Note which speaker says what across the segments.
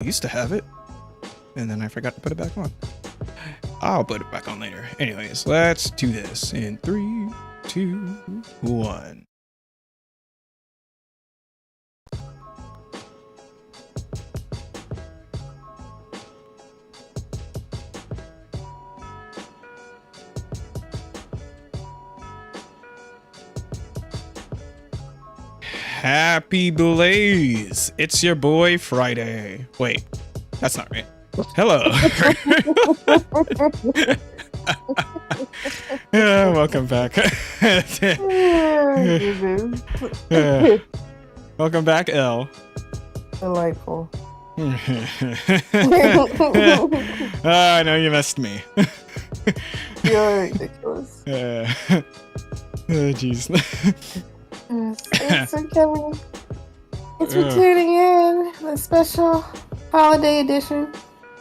Speaker 1: used to have it, and then I forgot to put it back on. I'll put it back on later. Anyways, let's do this in 3, 2, 1. Happy Blaze! It's your boy Friday. Wait, that's not right. Hello. Yeah, welcome back. Welcome back, Elle.
Speaker 2: Delightful.
Speaker 1: I know you missed me.
Speaker 2: You're ridiculous.
Speaker 1: Oh, jeez.
Speaker 2: Thanks for coming. Thanks for tuning in. The special holiday edition.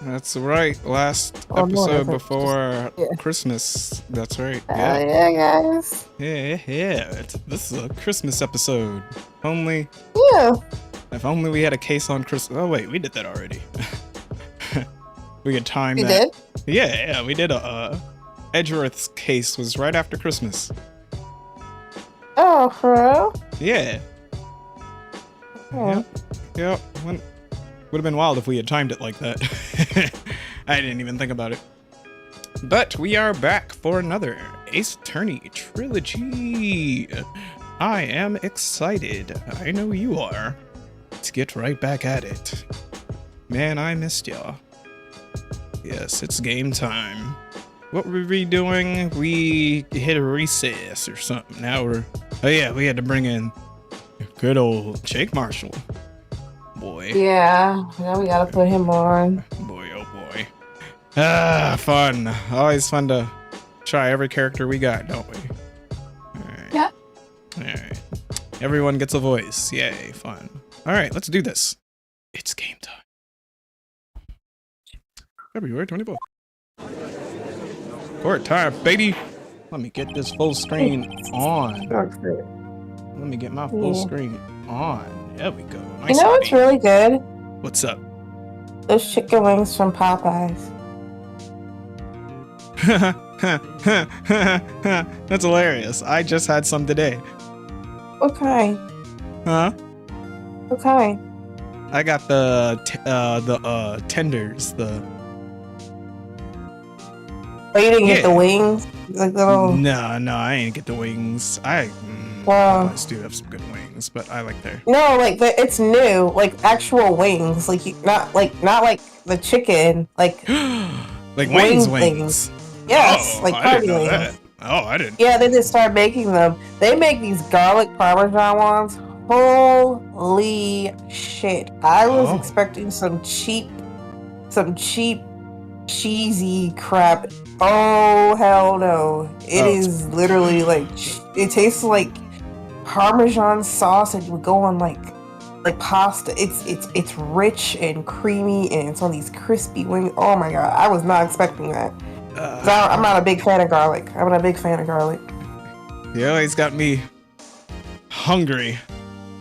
Speaker 1: That's right. Last episode before Christmas. That's right.
Speaker 2: Yeah. Yeah, guys.
Speaker 1: Yeah. This is a Christmas episode. Only.
Speaker 2: Yeah.
Speaker 1: If only we had a case on Christmas. Oh wait, we did that already. We could time that.
Speaker 2: Did?
Speaker 1: Yeah, we did a Edgeworth's case was right after Christmas.
Speaker 2: Oh, for real?
Speaker 1: Yeah.
Speaker 2: Oh.
Speaker 1: Yep. Would have been wild if we had timed it like that. I didn't even think about it. But we are back for another Ace Attorney trilogy. I am excited. I know you are. Let's get right back at it. Man, I missed y'all. Yes, it's game time. What were we doing? We hit a recess or something. Now we're... Oh yeah, we had to bring in good old Jake Marshall. Boy.
Speaker 2: Yeah, now we gotta put him on.
Speaker 1: Boy, oh boy. Ah, fun. Always fun to try every character we got, don't we? Alright.
Speaker 2: Yeah.
Speaker 1: Alright. Everyone gets a voice. Yay, fun. Alright, let's do this. It's game time. February 24th. Court time, baby. Let me get this full screen on. Let me get my full screen on. There we go. Nice.
Speaker 2: You know what's really good?
Speaker 1: What's up?
Speaker 2: Those chicken wings from Popeyes.
Speaker 1: That's hilarious. I just had some today.
Speaker 2: What kind?
Speaker 1: Huh?
Speaker 2: What kind?
Speaker 1: I got the tenders.
Speaker 2: Oh, you didn't get the wings? Like little...
Speaker 1: No, I ain't get the wings. Popeyes do have some good wings, but I like their...
Speaker 2: No, like it's new, like actual wings, like not like the chicken, like
Speaker 1: like wings.
Speaker 2: Yes, like party wings.
Speaker 1: That. Oh, I didn't.
Speaker 2: Yeah, they just started making them. They make these garlic parmesan ones. Holy shit! I was expecting some cheap, cheesy crap. Oh hell no! It is literally like it tastes like Parmesan sauce, and it would go on like pasta. It's rich and creamy, and it's on these crispy wings. Oh my god! I was not expecting that. I'm not a big fan of garlic. I'm not a big fan of garlic.
Speaker 1: You always got me hungry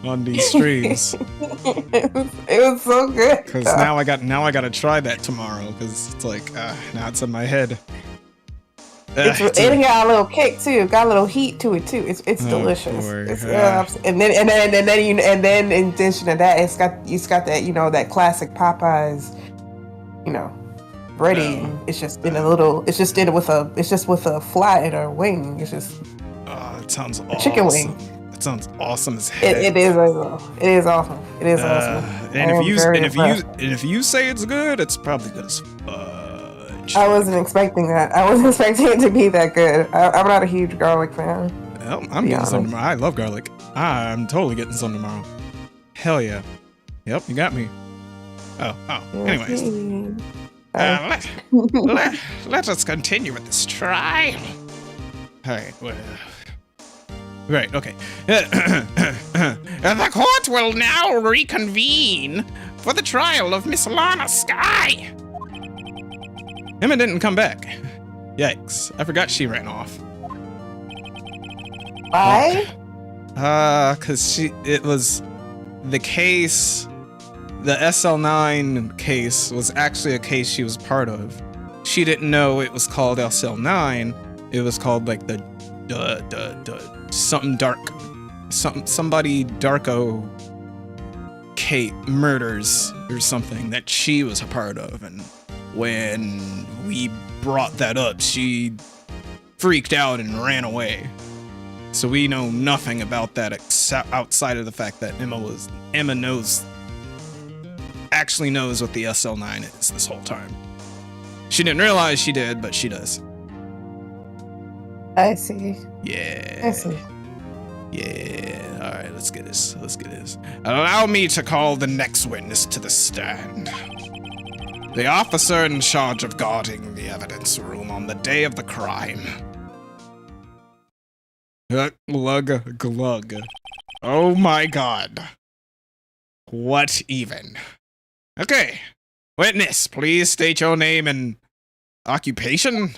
Speaker 1: on these streams.
Speaker 2: It was so good.
Speaker 1: Because now I gotta try that tomorrow. Because it's like now it's in my head.
Speaker 2: It got a little kick too. Got a little heat to it too. It's delicious. And then in addition to that, it's got that that classic Popeyes, breading. It's just in a little. It's just with a flat in a wing. It's just.
Speaker 1: Oh, it sounds awesome.
Speaker 2: Chicken wing.
Speaker 1: It sounds awesome as heck.
Speaker 2: It is awesome. It is awesome. It is awesome.
Speaker 1: And if you say it's good, it's probably good as fudge.
Speaker 2: I wasn't expecting that. I wasn't expecting it to be that good. I'm not a huge garlic fan.
Speaker 1: Well, I'm getting some tomorrow. I love garlic. I'm totally getting some tomorrow. Hell yeah. Yep, you got me. Oh. Anyways. Let us continue with this trial. Alright, right, okay. The court will now reconvene for the trial of Miss Lana Skye. Emma didn't come back. Yikes. I forgot she ran off.
Speaker 2: Why?
Speaker 1: Cause it was the case the SL9 case was actually a case she was part of. She didn't know it was called SL9. It was called like the something dark, somebody Darko Kate murders or something that she was a part of. And when we brought that up, she freaked out and ran away. So we know nothing about that except outside of the fact that Emma actually knows what the SL9 is this whole time. She didn't realize she did, but she does.
Speaker 2: I see.
Speaker 1: Yeah.
Speaker 2: I see.
Speaker 1: Yeah. All right, let's get this. Allow me to call the next witness to the stand. The officer in charge of guarding the evidence room on the day of the crime. Glug. Oh my god. What even? Okay. Witness, please state your name and occupation.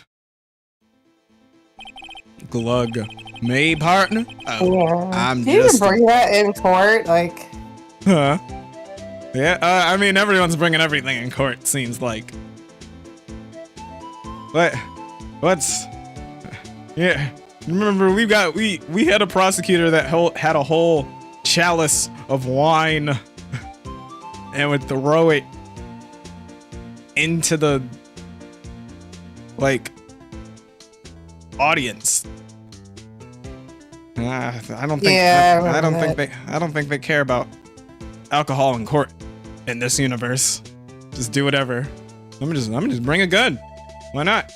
Speaker 1: Glug. Me, partner? Oh,
Speaker 2: Yeah.
Speaker 1: I'm
Speaker 2: Do you
Speaker 1: just...
Speaker 2: even bring that in court? Like...
Speaker 1: Huh? Yeah, I mean, everyone's bringing everything in court, seems like. What's... Yeah. Remember, we had a prosecutor that had a whole chalice of wine and would throw it into the, like, audience. I don't think.
Speaker 2: Yeah,
Speaker 1: I don't think they care about alcohol in court in this universe. Just do whatever. I'm gonna just bring a gun. Why not?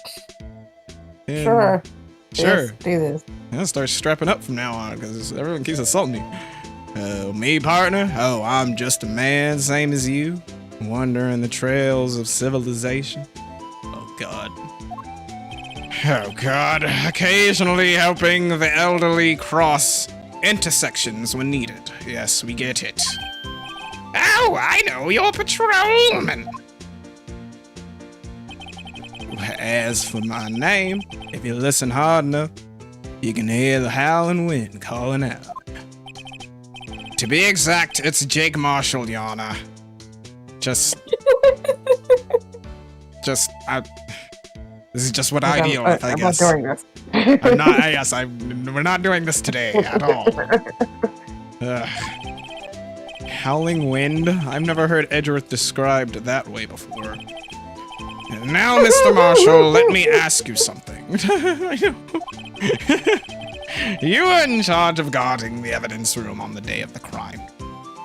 Speaker 1: And
Speaker 2: Sure.
Speaker 1: Sure.
Speaker 2: Yes, do this.
Speaker 1: I'll start strapping up from now on because everyone keeps assaulting me. Me, partner? Oh, I'm just a man, same as you, wandering the trails of civilization. Oh, God. Oh, God. Occasionally helping the elderly cross intersections when needed. Yes, we get it. Oh, I know, you're a patrolman. As for my name, if you listen hard enough, you can hear the howling wind calling out. To be exact, it's Jake Marshall, Yana. This is just what I deal with, I guess.
Speaker 2: I'm not doing this.
Speaker 1: I'm not, yes, we're not doing this today at all. Howling wind? I've never heard Edgeworth described that way before. And now, Mr. Marshall, let me ask you something. You were in charge of guarding the evidence room on the day of the crime.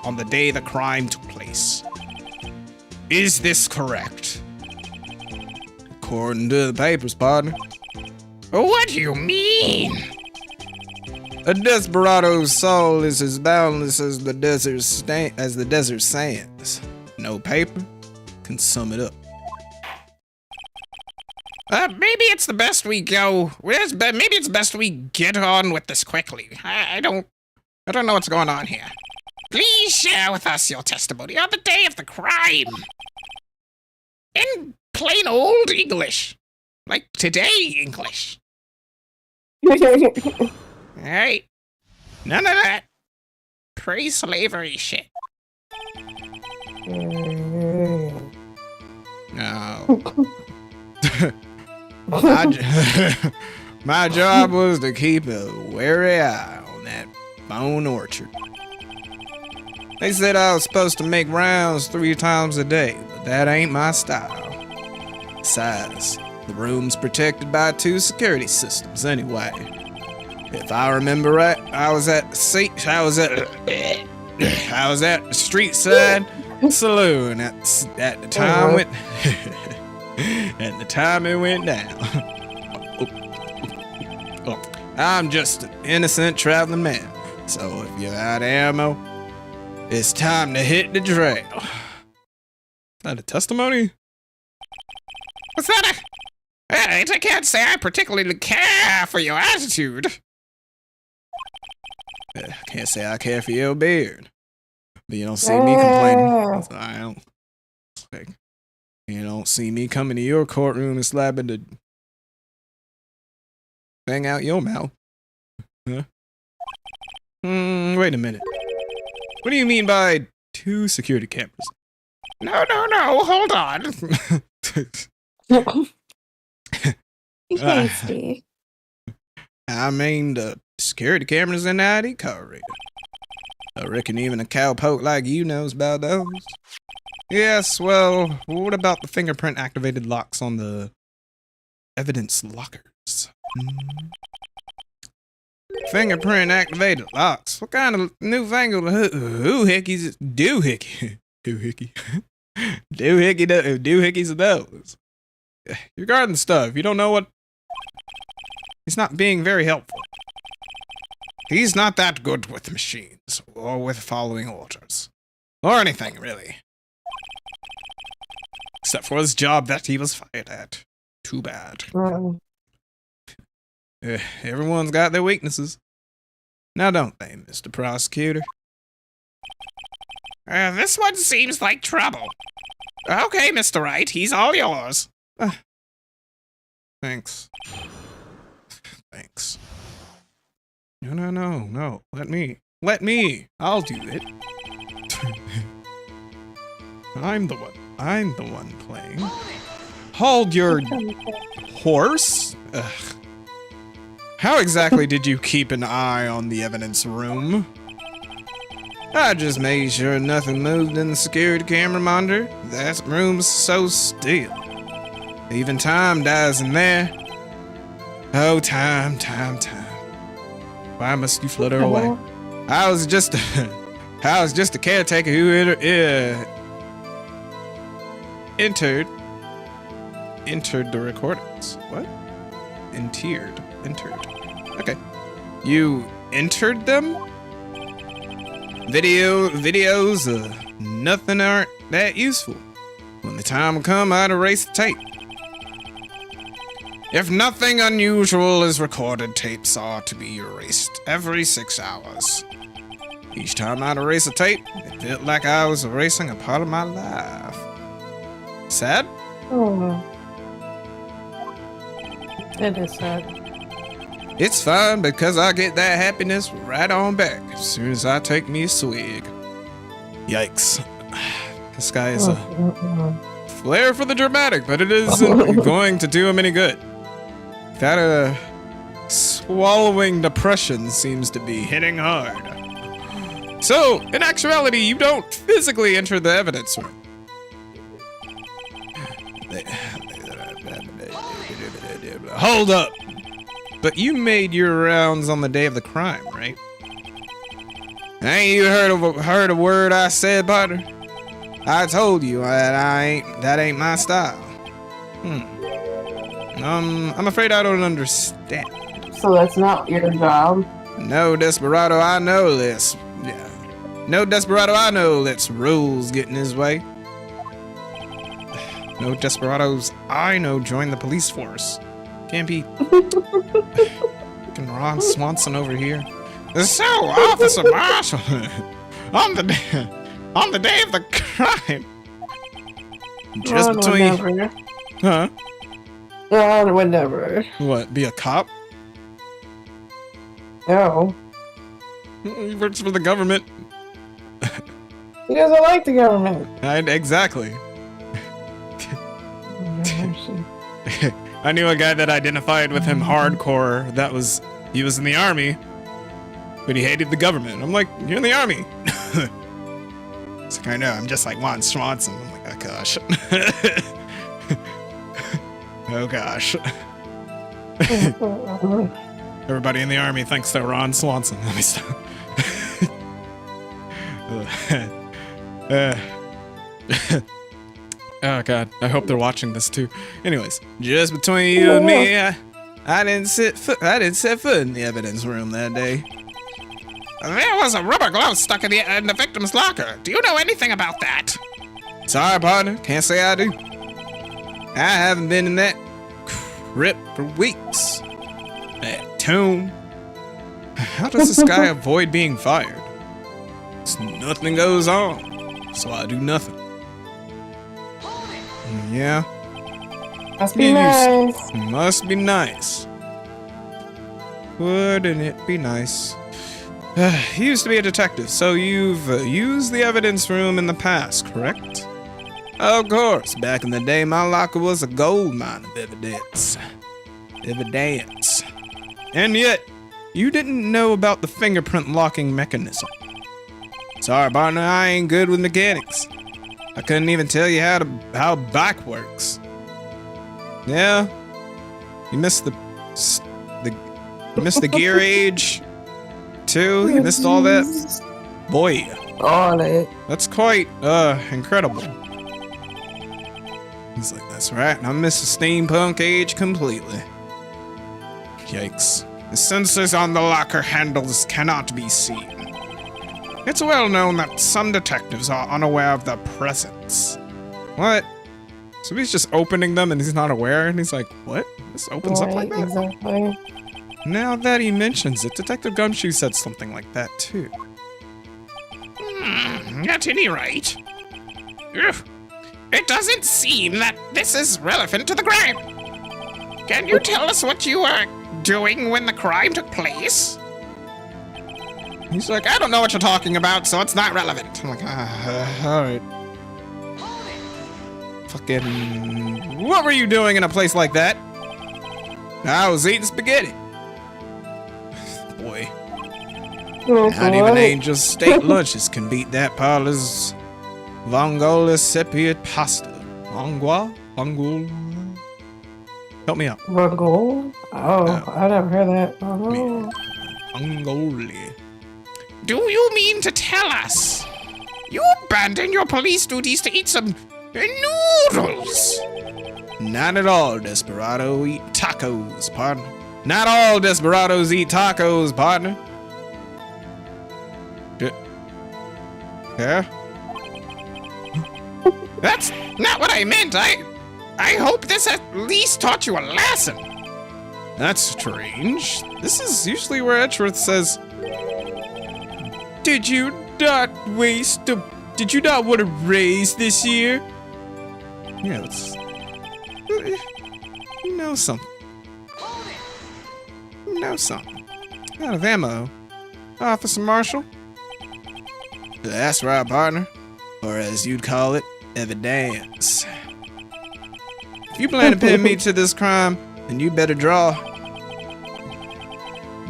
Speaker 1: On the day the crime took place. Is this correct? According to the papers, partner. What do you mean? A desperado's soul is as boundless as the desert sands. No paper can sum it up. Maybe it's the best we go. Maybe it's best we get on with this quickly. I don't know what's going on here. Please share with us your testimony on the day of the crime. In plain old English. Like today English. Alright. None of that pre-slavery shit. No. My job was to keep a wary eye on that bone orchard. They said I was supposed to make rounds 3 times a day, but that ain't my style. Besides, the room's protected by 2 security systems anyway. If I remember right, I was at the street side saloon at the time at the time it went down. I'm just an innocent traveling man, so if you're out of ammo, it's time to hit the trail. Is that a testimony? What's that? I can't say I particularly care for your attitude. I can't say I care for your beard. But you don't see me complaining. I don't. Like, you don't see me coming to your courtroom and slapping the thing out your mouth. Huh? Wait a minute. What do you mean by 2 security cameras? No, hold on.
Speaker 3: You hasty.
Speaker 1: I mean, the security cameras and the ID card reader. I reckon even a cowpoke like you knows about those. Yes, well, what about the fingerprint-activated locks on the evidence lockers? Fingerprint-activated locks? What kind of newfangled doohickeys are those? You're guarding stuff. You don't know what... He's not being very helpful. He's not that good with machines, or with following orders. Or anything, really. Except for his job that he was fired at. Too bad. Everyone's got their weaknesses. Now don't they, Mr. Prosecutor? This one seems like trouble. Okay, Mr. Wright, he's all yours. Thanks. Thanks. No. Let me. I'll do it. I'm the one playing. Hold your horse? Ugh. How exactly did you keep an eye on the evidence room? I just made sure nothing moved in the security camera monitor. That room's so still. Even time dies in there. Oh, time. Why must you flutter away? I was just a caretaker who entered the recordings. What? Entered. Okay. You entered them? Videos, nothing aren't that useful. When the time will come, I'd erase the tape. If nothing unusual is recorded, tapes are to be erased every 6 hours. Each time I'd erase a tape, it felt like I was erasing a part of my life. Sad?
Speaker 3: Oh. It is sad.
Speaker 1: It's fine because I get that happiness right on back as soon as I take me a swig. Yikes. This guy is a flair for the dramatic, but it isn't going to do him any good. That swallowing depression seems to be hitting hard. So, in actuality, you don't physically enter the evidence room. Hold up! But you made your rounds on the day of the crime, right? Ain't you heard a word I said, partner? I told you that ain't my style. I'm afraid I don't understand.
Speaker 2: So that's not your job?
Speaker 1: No, Desperado, I know this. Yeah. No, Desperado, I know lets rules get in his way. No Desperados I know join the police force. Can't be fucking Ron Swanson over here. So, Officer Marshall, on the day of the crime, just between, huh?
Speaker 2: Ron would never.
Speaker 1: What? Be a cop?
Speaker 2: No.
Speaker 1: He works for the government.
Speaker 2: He doesn't like the government.
Speaker 1: Exactly. I knew a guy that identified with him hardcore. He was in the army, but he hated the government. I'm like, you're in the army. It's like, I know, I'm just like Ron Swanson. I'm like, oh gosh. Oh gosh. Everybody in the army thinks they're Ron Swanson. Let me stop. Oh god, I hope they're watching this too. Anyways, just between you and me, I didn't set foot in the evidence room that day. There was a rubber glove stuck in the victim's locker. Do you know anything about that? Sorry, partner, can't say I do. I haven't been in that crypt for weeks. That tomb. How does this guy avoid being fired? Nothing goes on, so I do nothing. Yeah.
Speaker 2: Must be nice.
Speaker 1: Must be nice. Wouldn't it be nice? You used to be a detective, so you've used the evidence room in the past, correct? Of course, back in the day, my locker was a gold mine of evidence. Evidence. And yet, you didn't know about the fingerprint locking mechanism. Sorry, partner, I ain't good with mechanics. I couldn't even tell you how bike works. Yeah, you missed the gear age too. You missed all that. Boy,
Speaker 2: All that.
Speaker 1: that's quite incredible. He's like, that's right. I missed the steampunk age completely. Yikes. The sensors on the locker handles cannot be seen. It's well known that some detectives are unaware of their presence. What? So he's just opening them and he's not aware, and he's like, what? This opens up like that?
Speaker 3: Exactly.
Speaker 1: Now that he mentions it, Detective Gumshoe said something like that too.
Speaker 4: At any rate, it doesn't seem that this is relevant to the crime. Can you tell us what you were doing when the crime took place?
Speaker 1: He's like, I don't know what you're talking about, so it's not relevant. I'm like, alright. Fucking... What were you doing in a place like that? I was eating spaghetti. Boy. Not even Angel's steak lunches can beat that parlor's Vongola sepia pasta. Vongol? Help me out.
Speaker 3: Vongol? Oh, I never heard that. Oh.
Speaker 1: Vongoli.
Speaker 4: Do you mean to tell us you abandoned your police duties to eat some noodles?
Speaker 1: Not at all, Desperado eat tacos, partner. Not all desperados eat tacos, partner. Yeah?
Speaker 4: That's not what I meant. I hope this at least taught you a lesson.
Speaker 1: That's strange. This is usually where Edgeworth says, Did you not want to raise this year? Yeah, that's... You know something. You know something. Out of ammo. Officer Marshall? That's right, partner. Or as you'd call it, evidence. If you plan to pin me to this crime, then you better draw.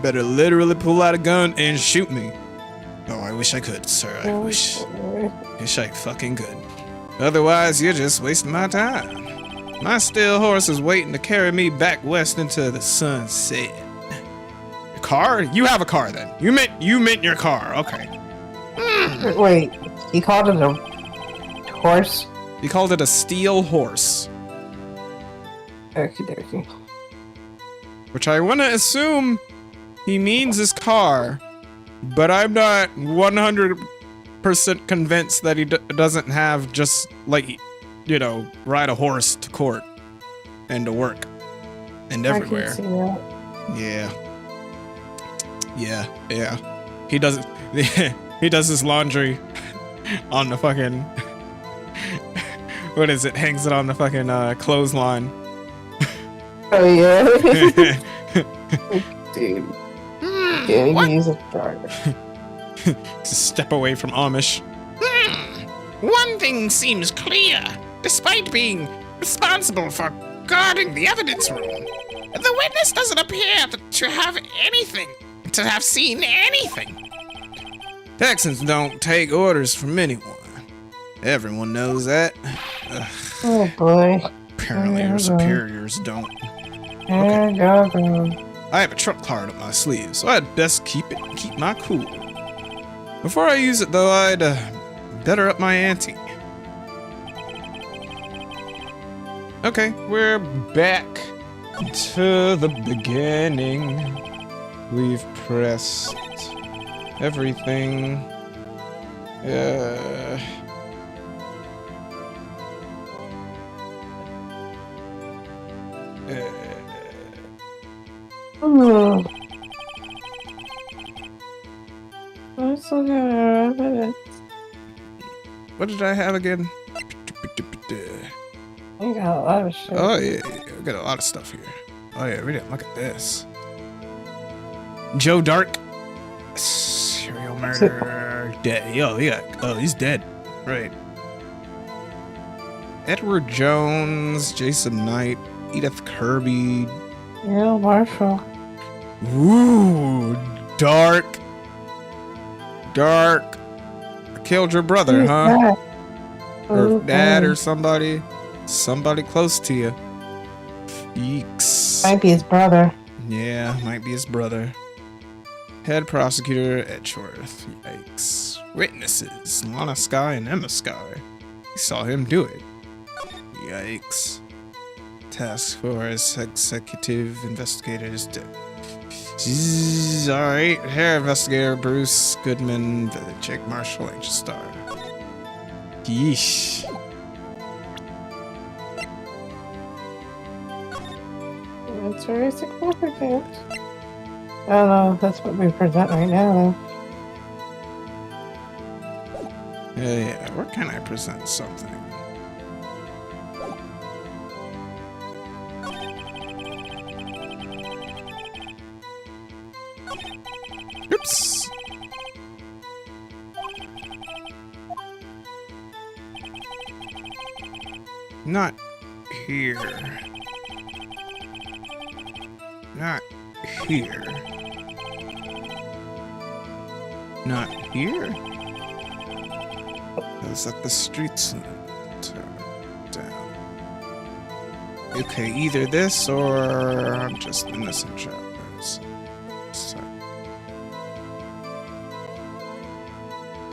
Speaker 1: Better literally pull out a gun and shoot me. Oh, I wish I could, sir. I wish I fucking could. Otherwise, you're just wasting my time. My steel horse is waiting to carry me back west into the sunset. Your car? You have a car then. You meant your car. Okay.
Speaker 2: Wait, he called it a horse?
Speaker 1: He called it a steel horse.
Speaker 2: Okie dokie.
Speaker 1: Which I want to assume he means his car, but I'm not 100% convinced that he doesn't have just, like, you know, ride a horse to court and to work and everywhere.
Speaker 3: I can see that.
Speaker 1: Yeah. He does he does his laundry on the fucking what is it? Hangs it on the fucking clothesline.
Speaker 2: Oh yeah. Dude. Yeah, he
Speaker 4: What?
Speaker 2: use a driver.
Speaker 1: Just step away from Amish.
Speaker 4: One thing seems clear. Despite being responsible for guarding the evidence room, the witness doesn't appear to have seen anything.
Speaker 1: Texans don't take orders from anyone. Everyone knows that. Ugh,
Speaker 2: Oh boy.
Speaker 1: apparently our superiors don't.
Speaker 2: Okay.
Speaker 1: I have a trump card up my sleeve, so I'd best keep my cool. Before I use it, though, I'd better up my ante. Okay, we're back to the beginning. We've pressed everything.
Speaker 3: I'm still gonna remember
Speaker 1: What did I have again?
Speaker 3: You got a lot of shit.
Speaker 1: Oh yeah, we got a lot of stuff here. Oh yeah, read it. Look at this. Joe Dark, serial murderer, dead. Yo, yeah. Oh, he's dead. Right. Edward Jones, Jason Knight, Edith Kirby.
Speaker 3: Real Marshall.
Speaker 1: Ooh, dark. Dark. Killed your brother,
Speaker 3: Who's
Speaker 1: huh?
Speaker 3: that?
Speaker 1: Or
Speaker 3: Oh,
Speaker 1: dad
Speaker 3: oh.
Speaker 1: or somebody. Somebody close to you. Yeeks.
Speaker 3: Might be his brother.
Speaker 1: Yeah, might be his brother. Head prosecutor Edgeworth. Yikes. Witnesses Lana Sky and Emma Sky. We saw him do it. Yikes. Task Force Executive Investigators. Alright. Hair Investigator Bruce Goodman. Jake Marshall, Angel Star. Yeesh.
Speaker 3: That's very significant. I don't know if that's what we present right now,
Speaker 1: Yeah, where can I present something? Oops. Not here. Not here. Not here. Is that the streets? Down. Okay, either this or I'm just innocent travelers. So.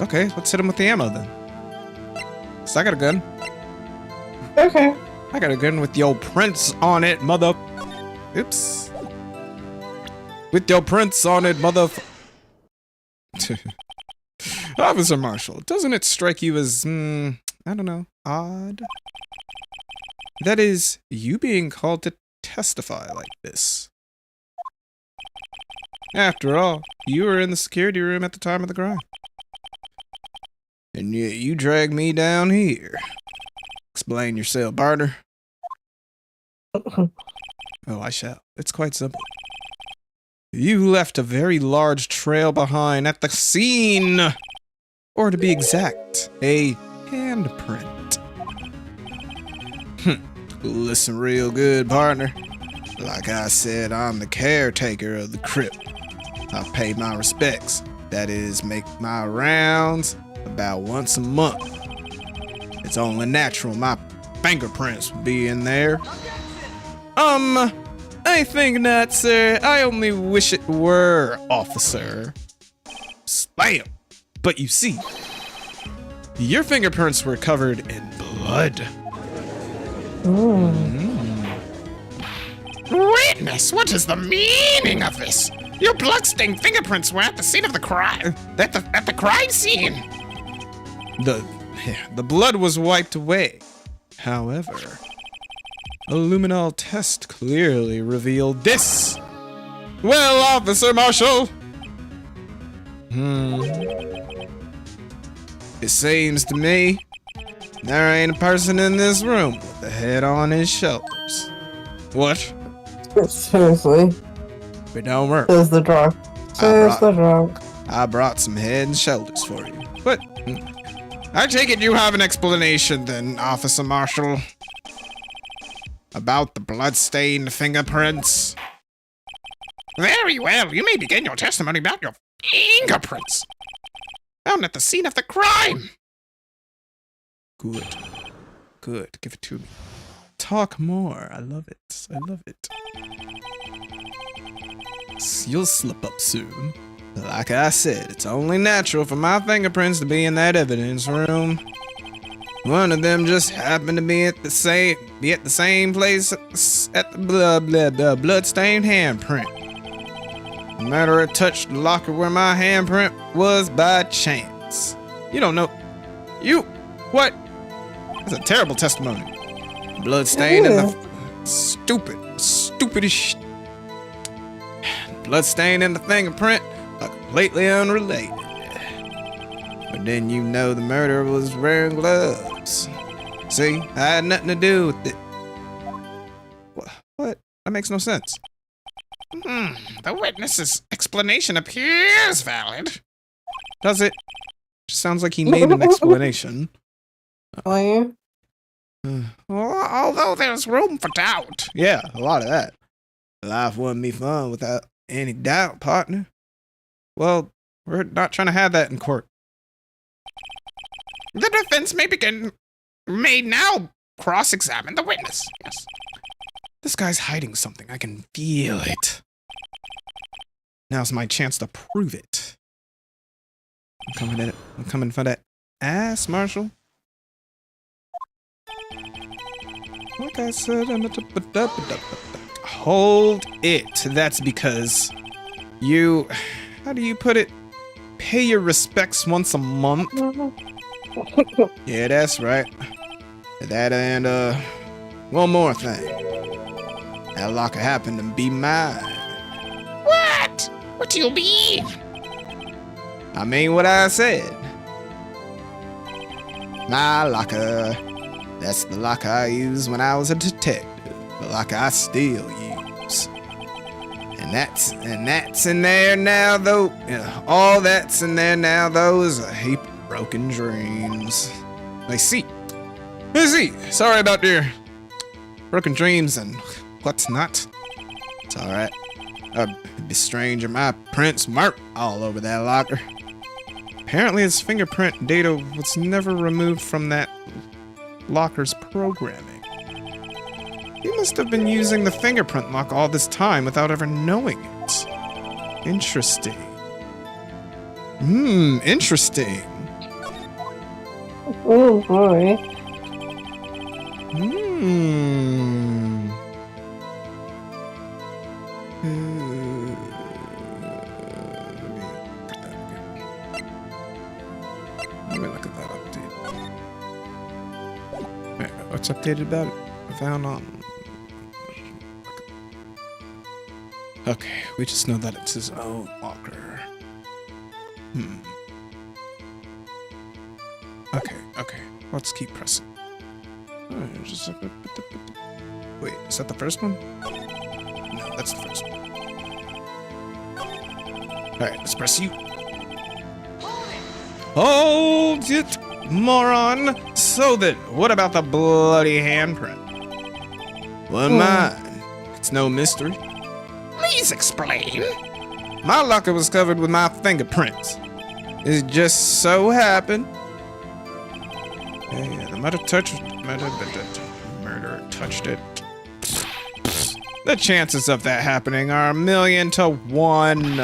Speaker 1: Okay, let's hit him with the ammo then. So I got a gun.
Speaker 3: though. Okay.
Speaker 1: I got a gun with your prints on it, mother. Oops. With your prints on it, mother. Officer Marshall, doesn't it strike you as, I don't know, odd? That is, you being called to testify like this. After all, you were in the security room at the time of the crime. And yet you dragged me down here. Explain yourself, partner. Oh, I shall. It's quite simple. You left a very large trail behind at the scene. Or to be exact, a handprint. Listen real good, partner. Like I said, I'm the caretaker of the crypt. I pay my respects. That is, make my rounds about once a month. It's only natural my fingerprints would be in there. I think not, sir. I only wish it were, officer. Spam. But you see, your fingerprints were covered in blood.
Speaker 4: Witness, what is the meaning of this? Your bloodstained fingerprints were at the scene of the crime. At the crime scene.
Speaker 1: The blood was wiped away. However, a luminol test clearly revealed this. Well, Officer Marshall. It seems to me there ain't a person in this room with a head on his shoulders. What?
Speaker 3: Seriously.
Speaker 1: But don't worry.
Speaker 3: Says the drunk. Says the drunk.
Speaker 1: I brought some head and shoulders for you. But I take it you have an explanation then, Officer Marshall, about the blood-stained fingerprints.
Speaker 4: Very well, you may begin your testimony about your fingerprints found at the scene of the crime.
Speaker 1: Good. Good. Give it to me. Talk more. I love it. I love it. You'll slip up soon. Like I said, it's only natural for my fingerprints to be in that evidence room. One of them just happened to be at the same place at the blood-stained handprint. No matter it touched the locker where my handprint was by chance. You don't know. What? That's a terrible testimony. Blood stain in the stupid as shit. Blood stain in the fingerprint are completely unrelated. But then you know the murderer was wearing gloves. See, I had nothing to do with it. What? That makes no sense.
Speaker 4: The witness's explanation appears valid.
Speaker 1: Does it? Just sounds like he made an explanation.
Speaker 3: Oh, yeah?
Speaker 4: Well, although there's room for doubt.
Speaker 1: Yeah, a lot of that. Life wouldn't be fun without any doubt, partner. Well, we're not trying to have that in court.
Speaker 4: The defense may now cross-examine the witness. Yes.
Speaker 1: This guy's hiding something. I can feel it. Now's my chance to prove it. I'm coming for that ass, Marshall. Like I said, hold it. That's because you, how do you put it? Pay your respects once a month. Yeah, that's right. That and one more thing. That locker happened to be mine.
Speaker 4: What? What do you mean?
Speaker 1: I mean what I said. My locker. That's the locker I used when I was a detective. The locker I still use. And that's in there now, though. All that's in there now, though, is a heap of broken dreams. I see. Sorry about your broken dreams and what's not. It's alright. It'd be strange if my print's marked all over that locker. Apparently his fingerprint data was never removed from that locker's programming. He must have been using the fingerprint lock all this time without ever knowing it. Interesting. Interesting.
Speaker 3: Oh boy.
Speaker 1: Let me look at that update. Wait, what's updated about it? I found on. Okay, we just know that it's his own locker. Okay. Let's keep pressing. Wait, is that the first one? No, that's the first one. Alright, let's press you. Hold it, moron! So then, what about the bloody handprint? Well, mine. It's no mystery.
Speaker 4: Please explain.
Speaker 1: My locker was covered with my fingerprints. It just so happened. Yeah, the murderer touched it. The chances of that happening are 1,000,000 to 1.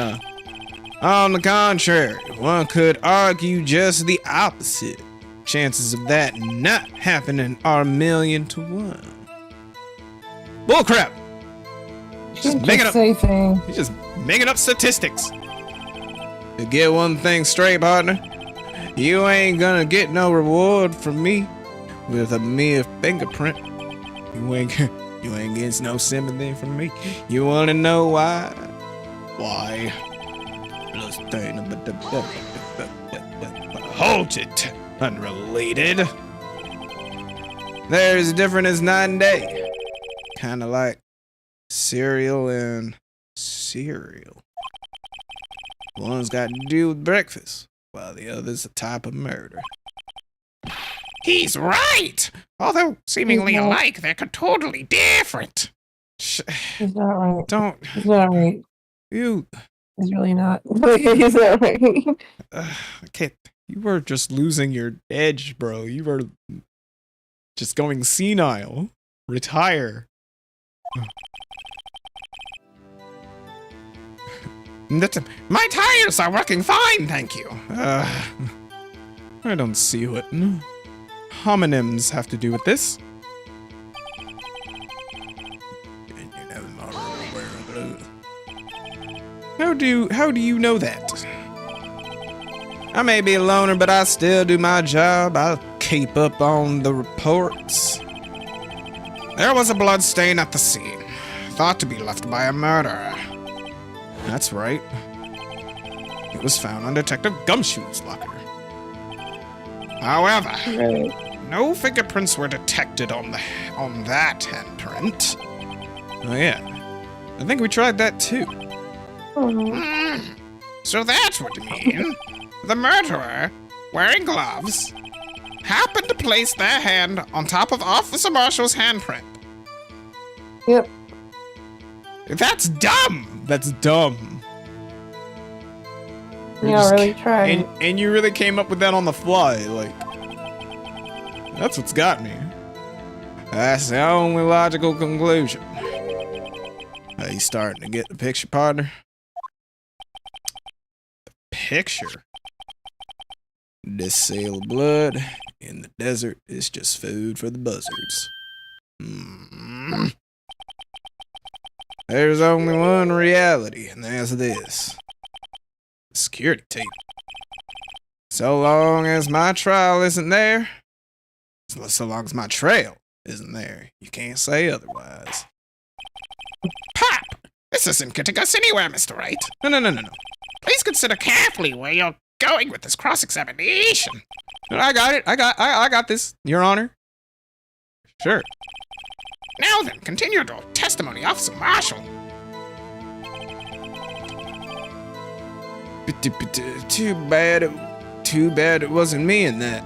Speaker 1: On the contrary, one could argue just the opposite. Chances of that not happening are 1,000,000 to 1. Bullcrap! He's just making up statistics. To get one thing straight, partner, you ain't gonna get no reward from me with a mere fingerprint. You ain't getting no sympathy from me. You wanna know why? Why? Hold it, unrelated. They're as different as night and day. Kinda like cereal and cereal. One's got to do with breakfast, while the other's a type of murder.
Speaker 4: He's right! Although seemingly alike, they're totally different.
Speaker 3: He's not right.
Speaker 1: Don't.
Speaker 3: He's not right.
Speaker 1: You.
Speaker 3: He's really not. He's not right.
Speaker 1: Okay, you were just losing your edge, bro. You were just going senile. Retire.
Speaker 4: My tires are working fine, thank you.
Speaker 1: I don't see what homonyms have to do with this. How do you know that? I may be a loner, but I still do my job. I'll keep up on the reports.
Speaker 4: There was a blood stain at the scene, thought to be left by a murderer.
Speaker 1: That's right. It was found on Detective Gumshoe's locker.
Speaker 4: However, no fingerprints were detected on that handprint.
Speaker 1: Oh yeah, I think we tried that too.
Speaker 4: So that would mean the murderer, wearing gloves, happened to place their hand on top of Officer Marshall's handprint.
Speaker 3: Yep.
Speaker 4: That's dumb.
Speaker 1: That's dumb.
Speaker 3: Yeah, really tried.
Speaker 1: And you really came up with that on the fly, like. That's what's got me. That's the only logical conclusion. Are you starting to get the picture, partner? The picture? This sail of blood in the desert is just food for the buzzards. There's only one reality, and that's this. Security tape. So long as my trial isn't there, so long as my trail isn't there, you can't say otherwise.
Speaker 4: Pop! This isn't getting us anywhere, Mr. Wright.
Speaker 1: No.
Speaker 4: Please consider carefully where you're going with this cross-examination.
Speaker 1: I got it. I got this, Your Honor. Sure.
Speaker 4: Now then, continue your testimony, Officer Marshall.
Speaker 1: Too bad it wasn't me in that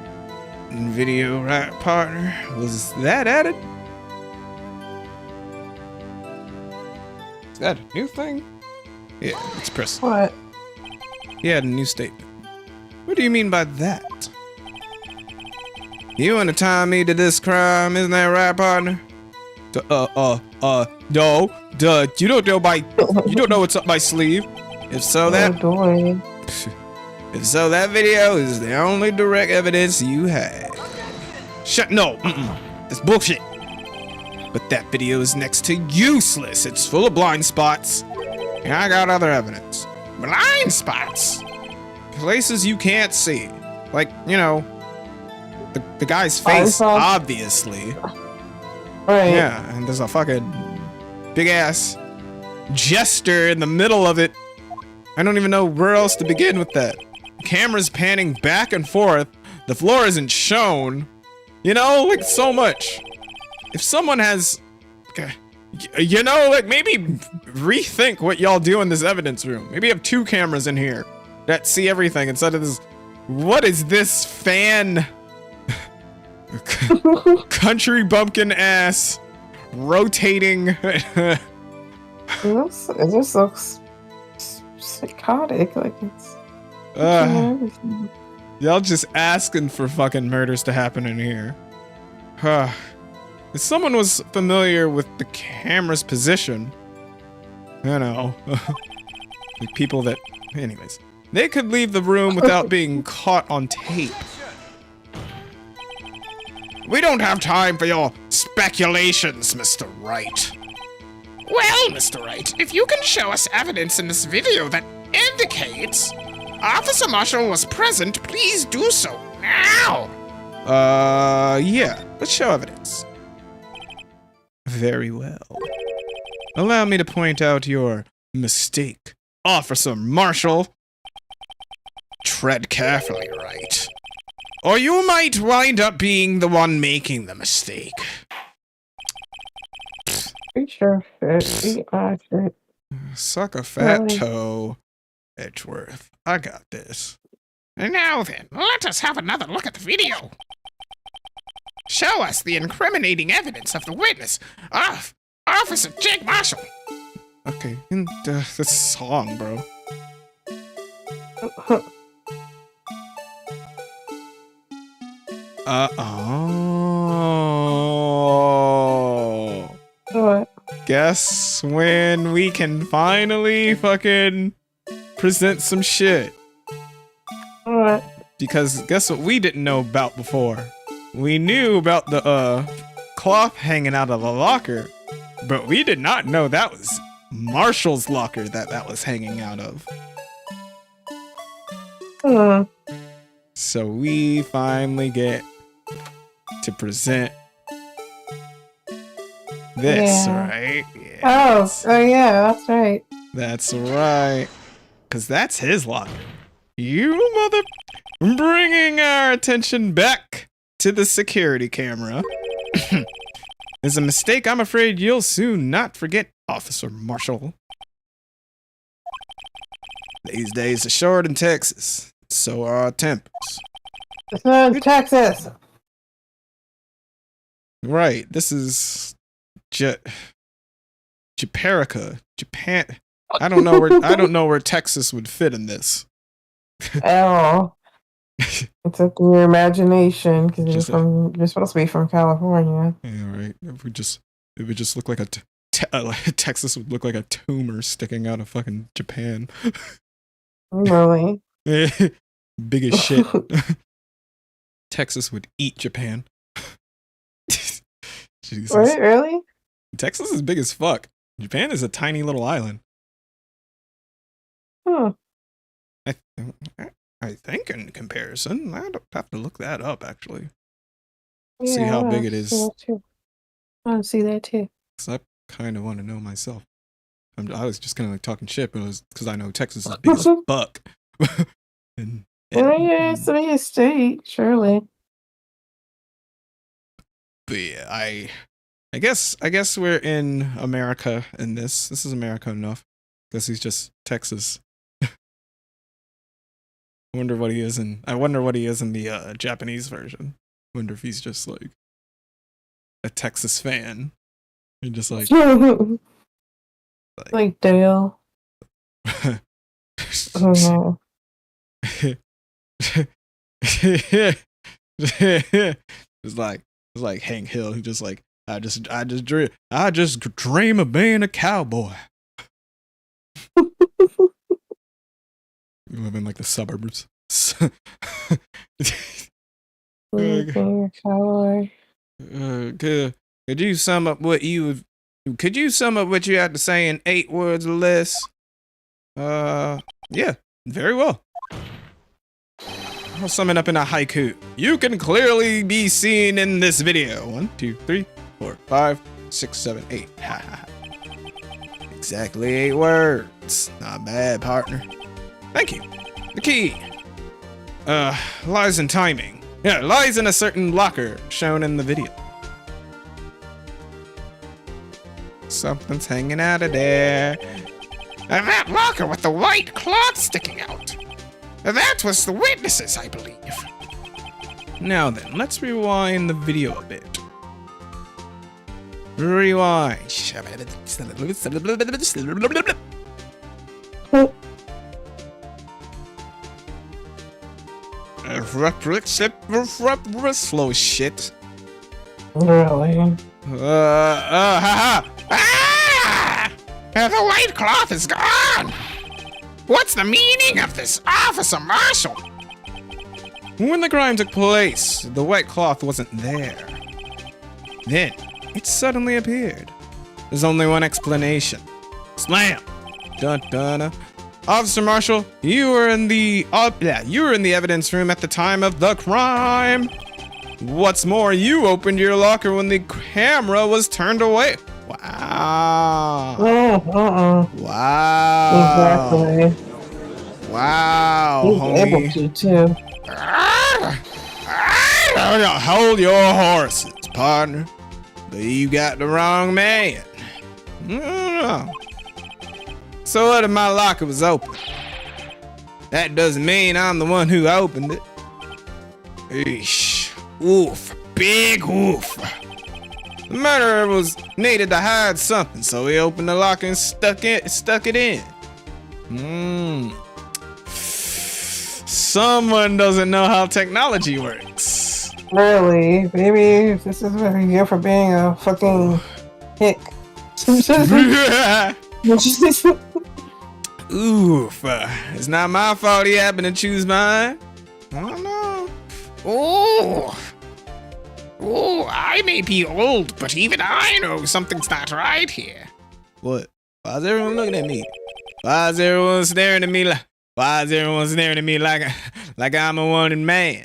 Speaker 1: video, right, partner? Was that added? Is that a new thing? Yeah, it's press.
Speaker 3: What?
Speaker 1: He had a new statement. What do you mean by that? You want to tie me to this crime, isn't that right, partner? No. Duh. You don't know what's up my sleeve. If so, that video is the only direct evidence you had. No. That's bullshit. But that video is next to useless. It's full of blind spots. And I got other evidence.
Speaker 4: Blind spots?
Speaker 1: Places you can't see. Like, you know, the guy's face, obviously.
Speaker 3: Right.
Speaker 1: Yeah, and there's a fucking big ass jester in the middle of it. I don't even know where else to begin with that. Camera's panning back and forth. The floor isn't shown. You know, like so much. If someone has, you know, like maybe rethink what y'all do in this evidence room. Maybe have 2 cameras in here that see everything instead of this. What is this fan? Country bumpkin ass rotating.
Speaker 3: It just looks psychotic, like it's everything.
Speaker 1: Y'all just asking for fucking murders to happen in here. If someone was familiar with the camera's position, you know, the people that, anyways, they could leave the room without being caught on tape.
Speaker 4: We don't have time for your speculations, Mr. Wright. Well, Mr. Wright, if you can show us evidence in this video that indicates Officer Marshall was present, please do so now.
Speaker 1: Yeah, let's show evidence. Very well. Allow me to point out your mistake, Officer Marshall.
Speaker 4: Tread carefully, Wright.
Speaker 1: Or you might wind up being the one making the mistake.
Speaker 3: Pretty sure it accurate.
Speaker 1: Suck a fat
Speaker 3: Really?
Speaker 1: toe, Edgeworth. I got this.
Speaker 4: And now then, let us have another look at the video. Show us the incriminating evidence of the witness, Officer Jake Marshall.
Speaker 1: Okay, and this song, bro. Oh.
Speaker 3: What?
Speaker 1: Guess when we can finally fucking present some shit.
Speaker 3: What?
Speaker 1: Because guess what we didn't know about before? We knew about the cloth hanging out of the locker, but we did not know that was Marshall's locker that was hanging out of. So we finally get to present this,
Speaker 3: Yeah.
Speaker 1: right?
Speaker 3: Oh yeah, that's right.
Speaker 1: That's right. Because that's his locker. You mother... Bringing our attention back to the security camera. Is a mistake I'm afraid you'll soon not forget, Officer Marshall. These days are short in Texas. So are our tempers.
Speaker 3: It's not in Texas.
Speaker 1: Right. This is Japarica. Japan. I don't know where Texas would fit in this.
Speaker 3: Oh. It's up to your imagination because
Speaker 1: Just
Speaker 3: you're supposed to be from California.
Speaker 1: Yeah, right. It would just look like Texas would look like a tumor sticking out of fucking Japan.
Speaker 3: Really?
Speaker 1: Big as shit. Texas would eat Japan. Jesus.
Speaker 3: Wait, really?
Speaker 1: Texas is big as fuck. Japan is a tiny little island.
Speaker 3: Hmm.
Speaker 1: I think in comparison, I don't have to look that up actually.
Speaker 3: Yeah,
Speaker 1: See how
Speaker 3: I
Speaker 1: big
Speaker 3: wanna
Speaker 1: it is.
Speaker 3: see that too. I want to see that too.
Speaker 1: Cause I kind of want to know myself. I was just kind of like talking shit, but it was because I know Texas is big as fuck.
Speaker 3: Yeah, it's a big state, surely.
Speaker 1: But yeah, I guess we're in America in this. This is America enough. Guess he's just Texas. I wonder what he is in the Japanese version. Wonder if he's just like a Texas fan. And just like
Speaker 3: like Dale. Oh,
Speaker 1: it's like Hank Hill. He just like I just dream of being a cowboy. You live in like the suburbs. Could you sum up what you had to say in 8 words or less? Yeah, very well. I'll sum it up in a haiku. You can clearly be seen in this video. 1, 2, 3, 4, 5, 6, 7, 8. Exactly 8 words. Not bad, partner. Thank you. The key lies in timing. Yeah, lies in a certain locker shown in the video. Something's hanging out of there.
Speaker 4: And that locker with the white cloth sticking out. That was the witnesses, I believe.
Speaker 1: Now then, let's rewind the video a bit. Rewind. Slow shit.
Speaker 3: really?
Speaker 4: The white cloth is gone. What's the meaning of this, Officer Marshall?
Speaker 1: When the crime took place, the white cloth wasn't there. Then, it suddenly appeared. There's only one explanation. Slam! Dun dun. Officer Marshall, you were in the evidence room at the time of the crime. What's more, you opened your locker when the camera was turned away. Wow. Wow.
Speaker 3: Exactly.
Speaker 1: Wow,
Speaker 3: He's able
Speaker 1: homie.
Speaker 3: to too.
Speaker 1: Hold your horses, partner. You got the wrong man. So what if my locker was open? That doesn't mean I'm the one who opened it. Eesh. Oof. Big oof. The murderer needed to hide something, so he opened the locker and stuck it in. Someone doesn't know how technology works.
Speaker 3: Really? Maybe this is what you get for being a fucking hick.
Speaker 1: Oof. It's not my fault he happened to choose mine. I don't know.
Speaker 4: Oh, I may be old, but even I know something's not right here.
Speaker 1: What? Why is everyone looking at me? Why is everyone staring at me like I'm a wanted man?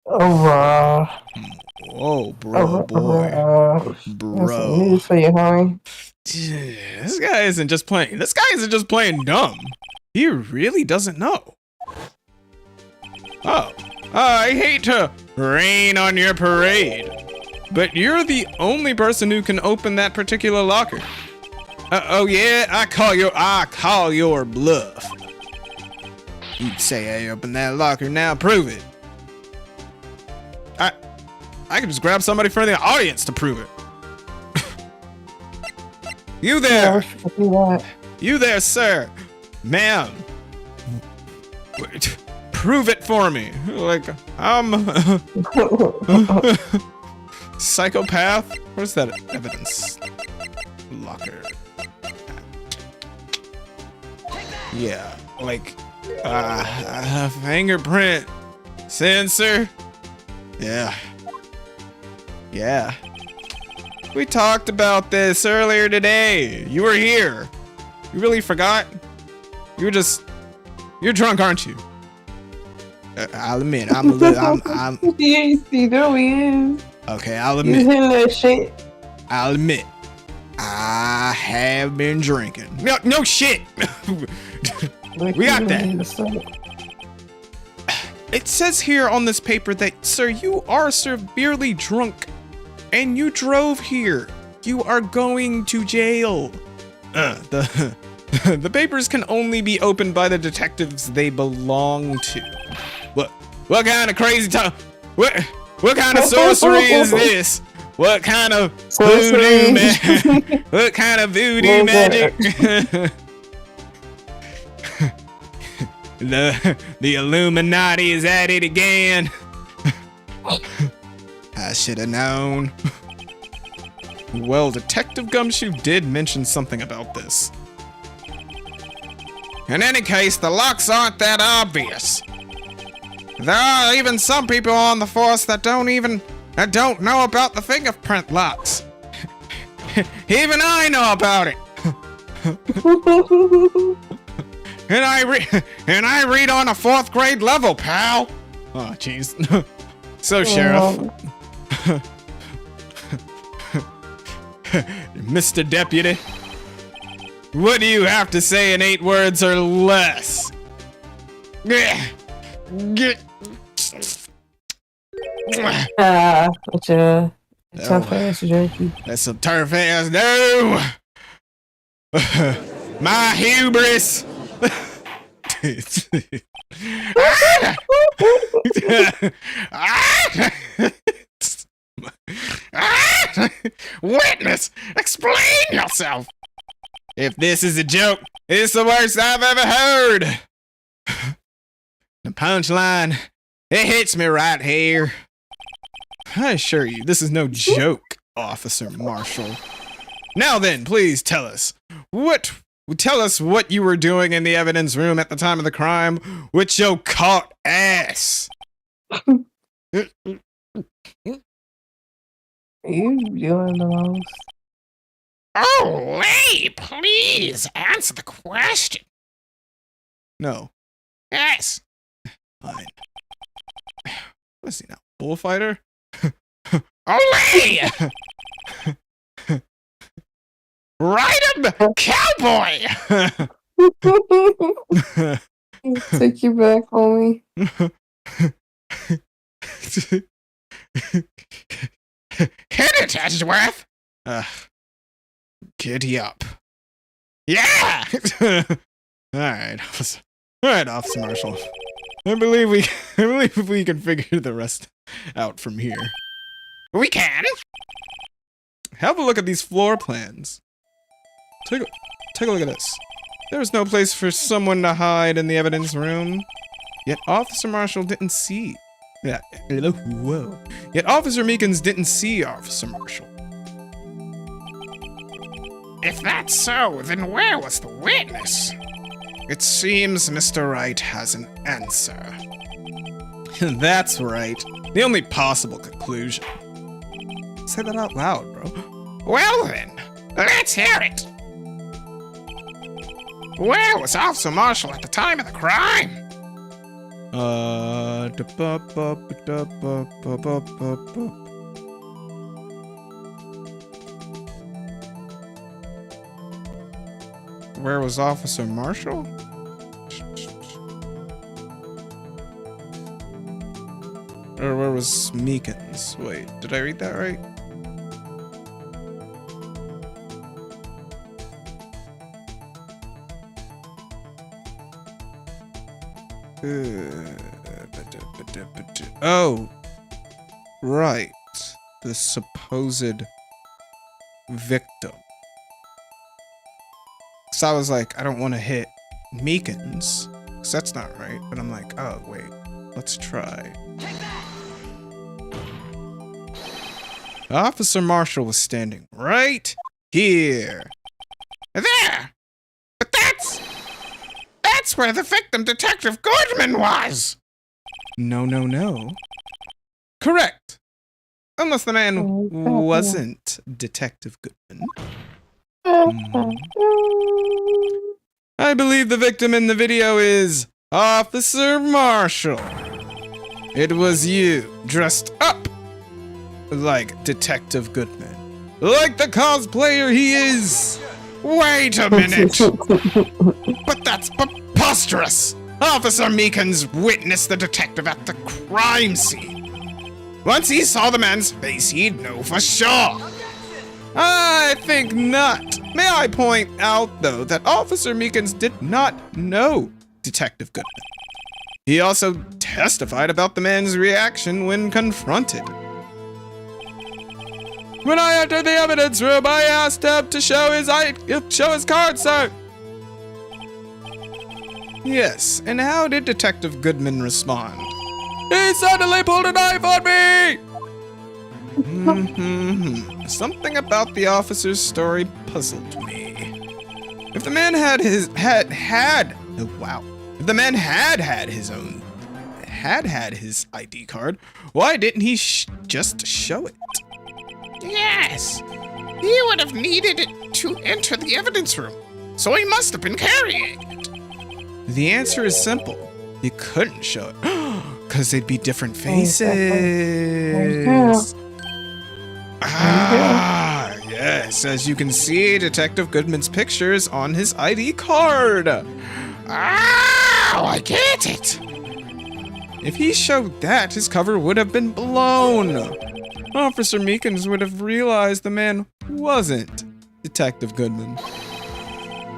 Speaker 3: Oh,
Speaker 1: Oh, bro, boy. Bro.
Speaker 3: News for you, homie.
Speaker 1: This guy isn't just playing dumb. He really doesn't know. Oh, I hate to rain on your parade, but you're the only person who can open that particular locker. Oh yeah, I call your bluff. You say I opened that locker, now prove it. I could just grab somebody from the audience to prove it. You there? You there, sir? Ma'am. Wait, prove it for me. Like, psychopath? Where's that evidence? Locker. Yeah, like, fingerprint sensor. Yeah. Yeah. We talked about this earlier today. You were here. You really forgot? You're drunk, aren't you? I'll admit, I'm a little, I'm
Speaker 2: Yeah, see, there he is.
Speaker 1: okay, I'll
Speaker 2: You
Speaker 1: admit,
Speaker 2: hitting that shit.
Speaker 1: I'll admit, I have been drinking. No shit. We got that. It says here on this paper that, sir, you are severely drunk and you drove here. You are going to jail. The papers can only be opened by the detectives they belong to. What kind of crazy talk? What kind of sorcery is this? What kind of voodoo magic? What kind of voodoo magic? The Illuminati is at it again. I should have known. Well, Detective Gumshoe did mention something about this. In any case, the locks aren't that obvious. There are even some people on the force that don't know about the fingerprint locks. Even I know about it. And I read on a 4th grade level, pal. Oh, jeez. So, Sheriff. Mr. Deputy, what do you have to say in 8 words or less?
Speaker 2: It's a tough ass jerky.
Speaker 1: That's a turf ass. No! My hubris!
Speaker 4: Witness, explain yourself.
Speaker 1: If this is a joke, it's the worst I've ever heard. The punchline, it hits me right here. I assure you, this is no joke, Officer Marshall. Now then, please tell us what you were doing in the evidence room at the time of the crime with your caught ass.
Speaker 2: You doing the most?
Speaker 4: Oh, Lee, please answer the question.
Speaker 1: No.
Speaker 4: Yes.
Speaker 1: Fine. What is he now? Bullfighter?
Speaker 4: Lee! Ride him, cowboy!
Speaker 2: Take you back, homie.
Speaker 4: Hit it, Edgeworth!
Speaker 1: Giddy up.
Speaker 4: Yeah!
Speaker 1: Alright, Officer Marshall. I believe we can figure the rest out from here.
Speaker 4: We can.
Speaker 1: Have a look at these floor plans. Take a look at this. There's no place for someone to hide in the evidence room. Yet Officer Marshall didn't see. Yeah, whoa. Yet Officer Meekins didn't see Officer Marshall.
Speaker 4: If that's so, then where was the witness?
Speaker 1: It seems Mr. Wright has an answer. That's right. The only possible conclusion. Say that out loud, bro.
Speaker 4: Well then, let's hear it. Where was Officer Marshall at the time of the crime?
Speaker 1: Where was Officer Marshall? Or where was Meekins? Wait, did I read that right? Oh, right. the supposed victim. So I was like, I don't want to hit Meekins, because that's not right. But I'm like, oh, wait, let's try. Officer Marshall was standing right here.
Speaker 4: There! But that's where the victim, Detective Goodman, was!
Speaker 1: No, no, no. Correct. Unless the man wasn't Detective Goodman. I believe the victim in the video is Officer Marshall. It was you, dressed up like Detective Goodman. Like the cosplayer he is.
Speaker 4: Wait a minute! But that's preposterous! Officer Meekins witnessed the detective at the crime scene. Once he saw the man's face, he'd know for sure.
Speaker 1: I think not. May I point out, though, that Officer Meekins did not know Detective Goodman. He also testified about the man's reaction when confronted. When I entered the evidence room, I asked him to show his card, sir. Yes, and how did Detective Goodman respond? He suddenly pulled a knife on me! Something about the officer's story puzzled me. If the man had his ID card, why didn't he just show it?
Speaker 4: Yes, he would have needed it to enter the evidence room, so he must have been carrying it.
Speaker 1: The answer is simple. He couldn't show it, because they'd be different faces. Ah, yes, as you can see, Detective Goodman's picture is on his ID card.
Speaker 4: Oh, I get it.
Speaker 1: If he showed that, his cover would have been blown. Officer Meekins would have realized the man wasn't Detective Goodman.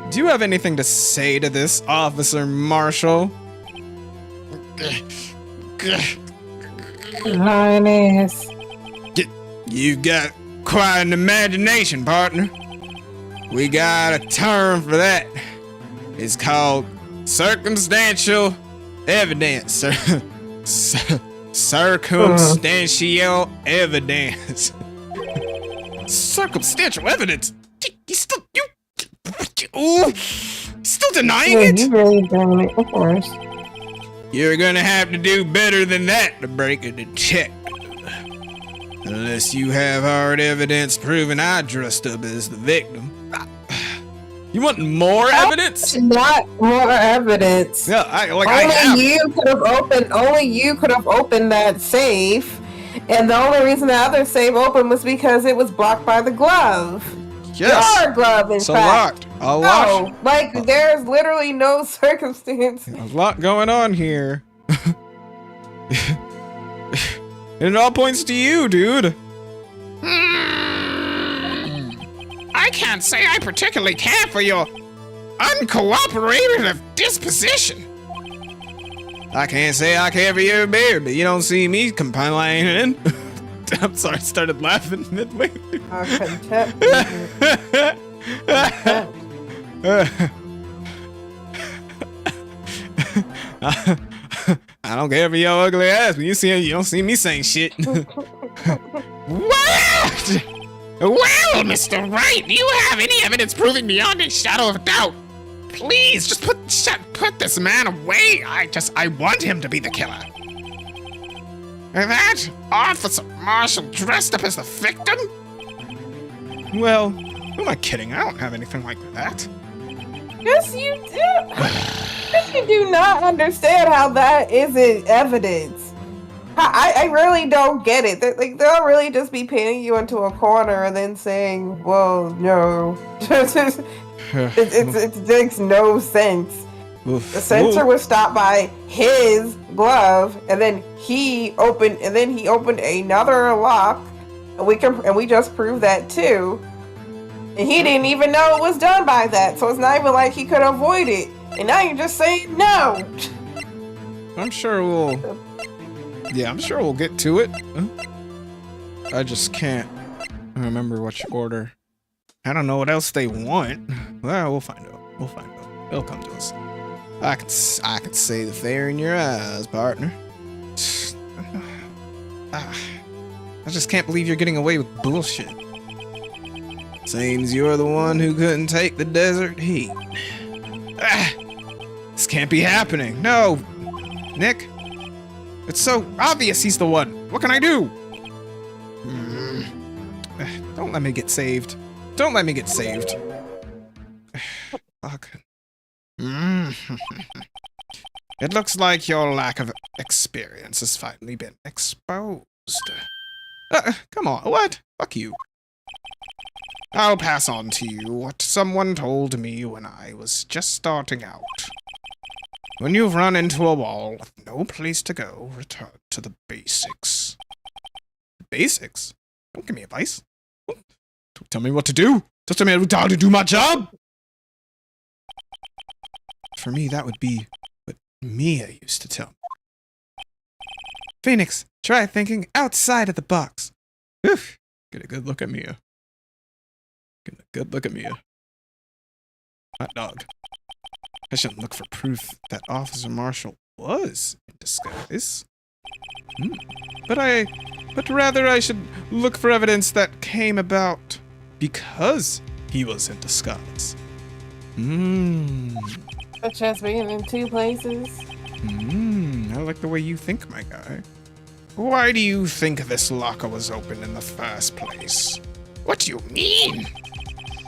Speaker 1: Do you have anything to say to this, Officer Marshall?
Speaker 3: Highness.
Speaker 1: You got quite an imagination, partner. We got a term for that. It's called circumstantial evidence. Circumstantial evidence. Circumstantial evidence? You still denying it?
Speaker 3: You really doing it, of course.
Speaker 1: You're gonna have to do better than that to break a detective. Unless you have hard evidence proving I dressed up as the victim. You want more evidence?
Speaker 3: Not more evidence.
Speaker 1: Yeah, I have.
Speaker 3: Only you could have opened that safe, and the only reason the other safe opened was because it was blocked by the glove.
Speaker 1: Yes.
Speaker 3: Your glove, in
Speaker 1: So
Speaker 3: fact.
Speaker 1: locked. A lot.
Speaker 3: No, like there's literally no circumstance.
Speaker 1: A lot going on here. And it all points to you, dude.
Speaker 4: I can't say I particularly care for your uncooperative disposition.
Speaker 1: I can't say I care for your beard, but you don't see me complaining. I'm sorry, I started laughing midway through.
Speaker 3: Contempt.
Speaker 1: I don't care for your ugly ass, but you don't see me saying shit.
Speaker 4: What? Well, Mr. Wright, do you have any evidence proving beyond a shadow of a doubt? Please, just put this man away. I want him to be the killer. That Officer Marshall dressed up as the victim?
Speaker 1: Well, who am I kidding? I don't have anything like that.
Speaker 3: Yes, you do. You do not understand how that isn't evidence. I really don't get it. They'll really just be painting you into a corner and then saying, "Well, no." It makes no sense.
Speaker 1: Oof.
Speaker 3: The sensor was stopped by his glove, and then he opened another lock, and we just proved that too. And he didn't even know it was done by that, so it's not even like he could avoid it. And now you're just saying no.
Speaker 1: I'm sure we'll get to it. I just can't remember what you order. I don't know what else they want. Well, we'll find out. We'll find out. It'll come to us. I could say the fire in your eyes, partner. I just can't believe you're getting away with bullshit. Seems you're the one who couldn't take the desert heat. This can't be happening. No, Nick. It's so obvious he's the one. What can I do? Don't let me get saved. Don't let me get saved. Fuck. It looks like your lack of experience has finally been exposed. Come on, what? Fuck you. I'll pass on to you what someone told me when I was just starting out. When you've run into a wall with no place to go, return to the basics. Basics? Don't give me advice. Don't tell me what to do. Don't tell me how to do my job. For me, that would be what Mia used to tell me. Phoenix, try thinking outside of the box. Oof. Get a good look at Mia. Get a good look at Mia. Hot dog. I shouldn't look for proof that Officer Marshall was in disguise. But rather I should look for evidence that came about because he was in disguise.
Speaker 3: Such as being in two places.
Speaker 1: I like the way you think, my guy. Why do you think this locker was open in the first place?
Speaker 4: What do you mean?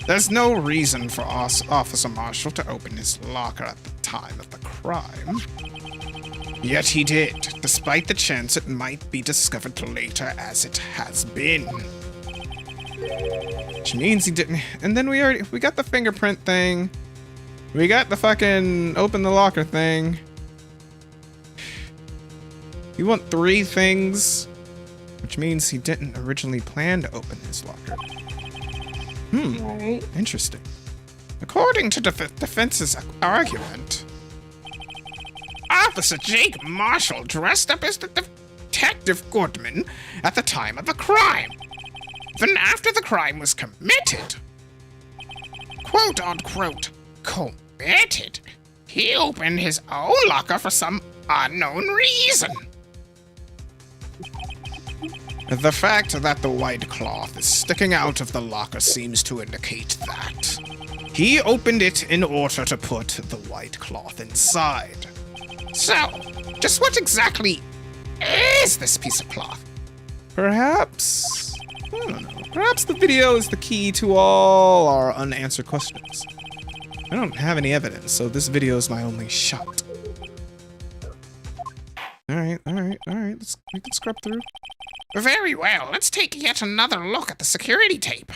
Speaker 1: There's no reason for Officer Marshall to open his locker at the time of the crime. Yet he did, despite the chance it might be discovered later as it has been. Which means he didn't. And then we got the fingerprint thing. We got the fucking open the locker thing. You want 3 things, which means he didn't originally plan to open his locker.
Speaker 3: Right.
Speaker 1: Interesting.
Speaker 4: According to defense's argument, Officer Jake Marshall dressed up as the Detective Goodman at the time of the crime. Then after the crime was committed, quote unquote, committed, he opened his own locker for some unknown reason.
Speaker 1: The fact that the white cloth is sticking out of the locker seems to indicate that he opened it in order to put the white cloth inside.
Speaker 4: So, just what exactly is this piece of cloth?
Speaker 1: Perhaps, I don't know, perhaps the video is the key to all our unanswered questions. I don't have any evidence, so this video is my only shot. Alright, we can scrub through.
Speaker 4: Very well, let's take yet another look at the security tape.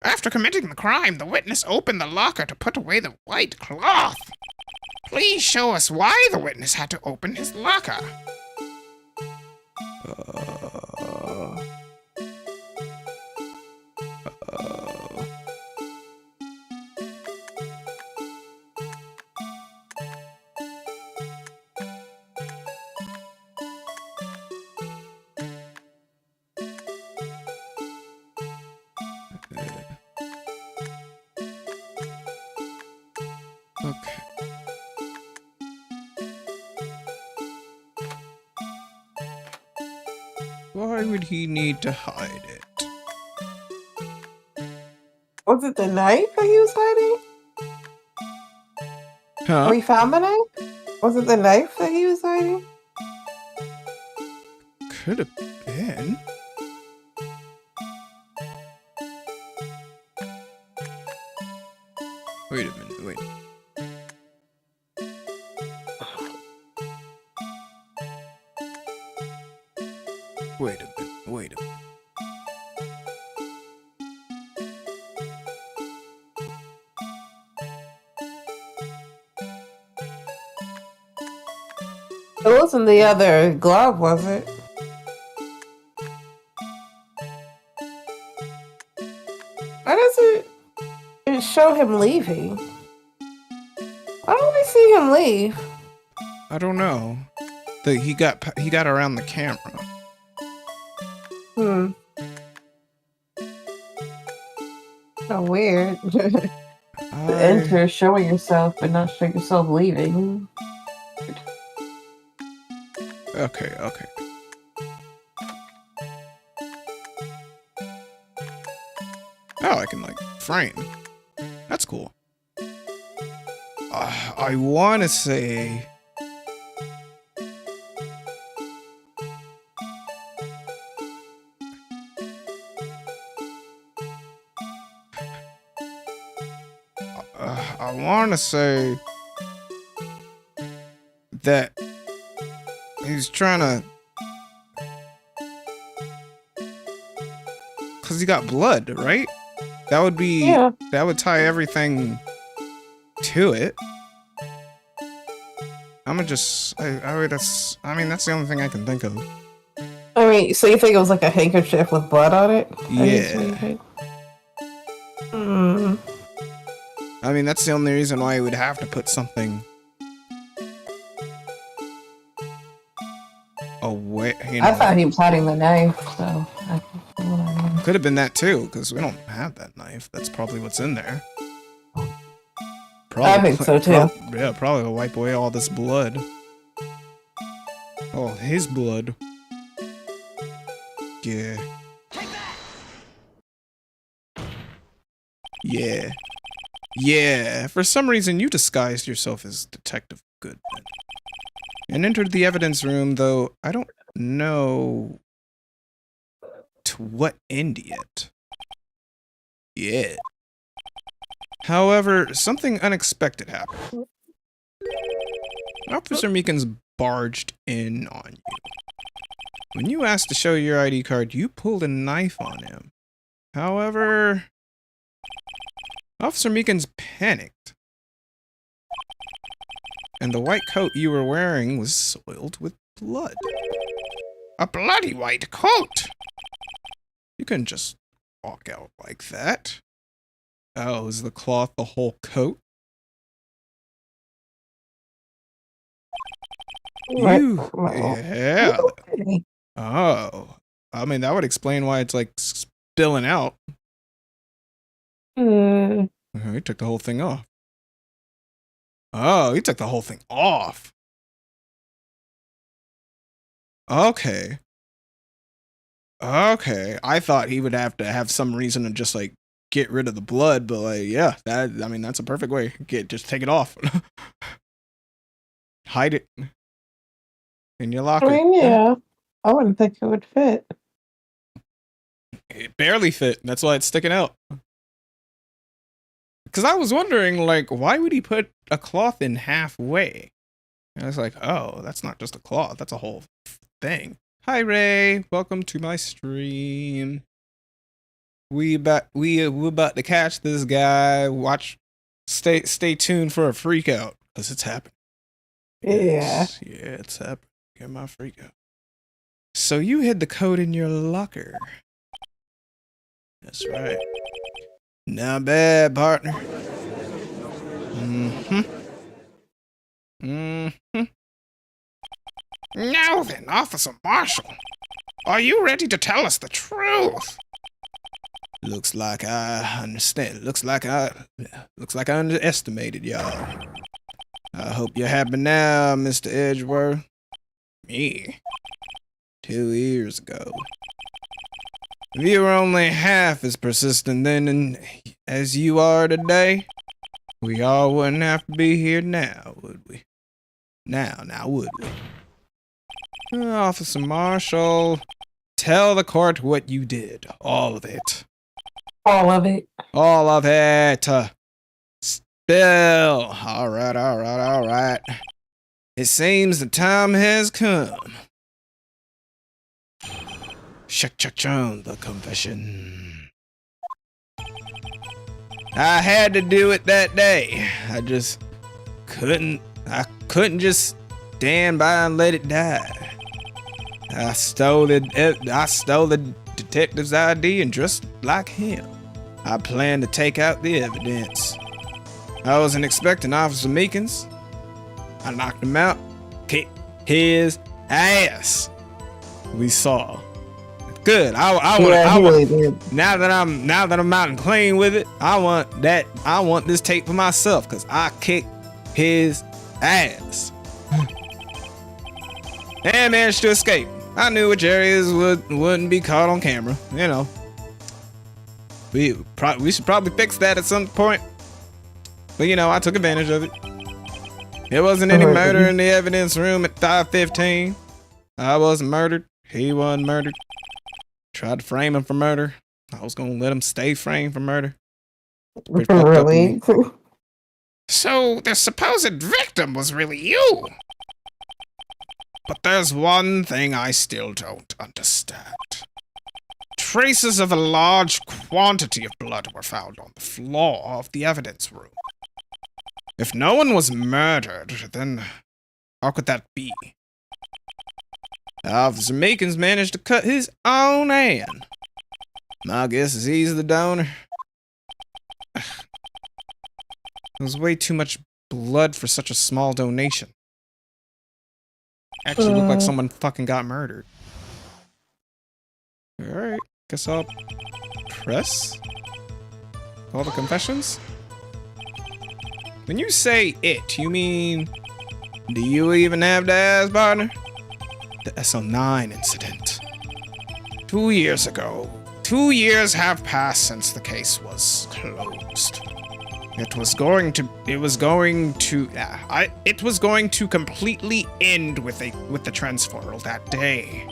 Speaker 4: After committing the crime, the witness opened the locker to put away the white cloth. Please show us why the witness had to open his locker.
Speaker 1: Okay. Why would he need to hide it?
Speaker 3: Was it the knife that he was hiding?
Speaker 1: Huh?
Speaker 3: We found the knife? Was it the knife that he was hiding?
Speaker 1: Could have been. Wait a minute, wait. Wait a minute, wait a minute.
Speaker 3: It wasn't the other glove, was it? Why does it show him leaving? Why don't we see him leave?
Speaker 1: I don't know. he got around the camera.
Speaker 2: Hmm. So weird. Enter showing yourself, but not show yourself leaving.
Speaker 1: Okay. Oh, I can like frame. That's cool. I want to say. I want to say that he's trying to, because he got blood, right? That would be,
Speaker 2: Yeah.
Speaker 1: that would tie everything to it. I'm gonna just, I mean, that's the only thing I can think of.
Speaker 2: I mean, so you think it was like a handkerchief with blood on it?
Speaker 1: Yeah.
Speaker 2: Hmm.
Speaker 1: I mean, that's the only reason why he would have to put something away. You know.
Speaker 2: I thought he was hiding the knife, so
Speaker 1: Could have been that too, because we don't have that knife. That's probably what's in there.
Speaker 2: I think so too.
Speaker 1: Yeah, probably to wipe away all this blood. Oh, his blood. Yeah. Yeah. Yeah. For some reason, you disguised yourself as Detective Goodman and entered the evidence room, though I don't know to what end yet. Yeah. However, something unexpected happened. Officer Meekins barged in on you. When you asked to show your ID card, you pulled a knife on him. However, Officer Meekins panicked, and the white coat you were wearing was soiled with blood.
Speaker 4: A bloody white coat!
Speaker 1: You couldn't just walk out like that. Oh, is the cloth the whole coat? Yeah. Oh, I mean, that would explain why it's like spilling out. He took the whole thing off. Oh, he took the whole thing off. Okay. I thought he would have to have some reason to just like get rid of the blood, but like, yeah, I mean, that's a perfect way. Just take it off. Hide it in your locker.
Speaker 2: I mean, yeah. I wouldn't think it would fit.
Speaker 1: It barely fit. That's why it's sticking out. Because I was wondering, like, why would he put a cloth in halfway? And I was like, oh, that's not just a cloth. That's a whole thing. Hi, Ray. Welcome to my stream. We're about to catch this guy. Stay tuned for a freak out, because it's happening.
Speaker 2: Yeah.
Speaker 1: Yeah, it's happening. Get my freak out. So you hid the code in your locker. That's right. Not bad, partner.
Speaker 4: Now then, Officer Marshall, are you ready to tell us the truth?
Speaker 1: Looks like I understand. Looks like I underestimated y'all. I hope you're happy now, Mr. Edgeworth. Me. 2 years ago. If you were only half as persistent then as you are today, we all wouldn't have to be here now, would we? Now, would we? Officer Marshall, tell the court what you did. All of it.
Speaker 2: All of it.
Speaker 1: All of it. Spill. All right. It seems the time has come. Shuk-chuk-chun, the confession. I had to do it that day. I just couldn't just stand by and let it die. I stole the detective's ID and dressed like him. I planned to take out the evidence. I wasn't expecting Officer Meekins. I knocked him out, kicked his ass we saw. Good. I
Speaker 2: Yeah, he
Speaker 1: want.
Speaker 2: really did.
Speaker 1: Now that I'm out and clean with it, I want this tape for myself because I kicked his ass and managed to escape. I knew which areas wouldn't be caught on camera. You know, we should probably fix that at some point. But you know, I took advantage of it. There wasn't any murder in the evidence room at 5:15. I wasn't murdered. He wasn't murdered. Tried to frame him for murder. I was gonna let him stay framed for murder. Pretty fucked up of me.
Speaker 2: Really?
Speaker 4: So the supposed victim was really you.
Speaker 1: But there's one thing I still don't understand. Traces of a large quantity of blood were found on the floor of the evidence room. If no one was murdered, then how could that be? Officer Meekins managed to cut his own hand. My guess is he's the donor. There was way too much blood for such a small donation. Actually looked like someone fucking got murdered. Alright, guess I'll press all the confessions. When you say it, you mean, do you even have the ass, partner? The SL9 incident. 2 years ago. 2 years have passed since the case was closed. It was going to completely end with the transferal that day.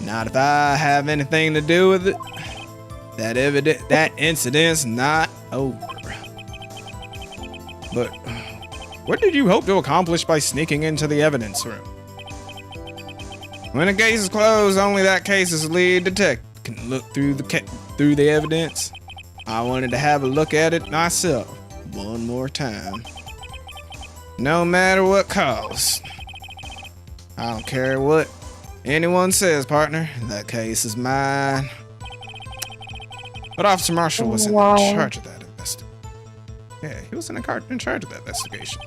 Speaker 1: Not if I have anything to do with it. That incident's not over. But what did you hope to accomplish by sneaking into the evidence room? When a case is closed, only that case's lead detective can look through the evidence. I wanted to have a look at it myself one more time. No matter what cost. I don't care what anyone says, partner. That case is mine. But Officer Marshall was in charge of that investigation. Yeah, he was in charge of that investigation.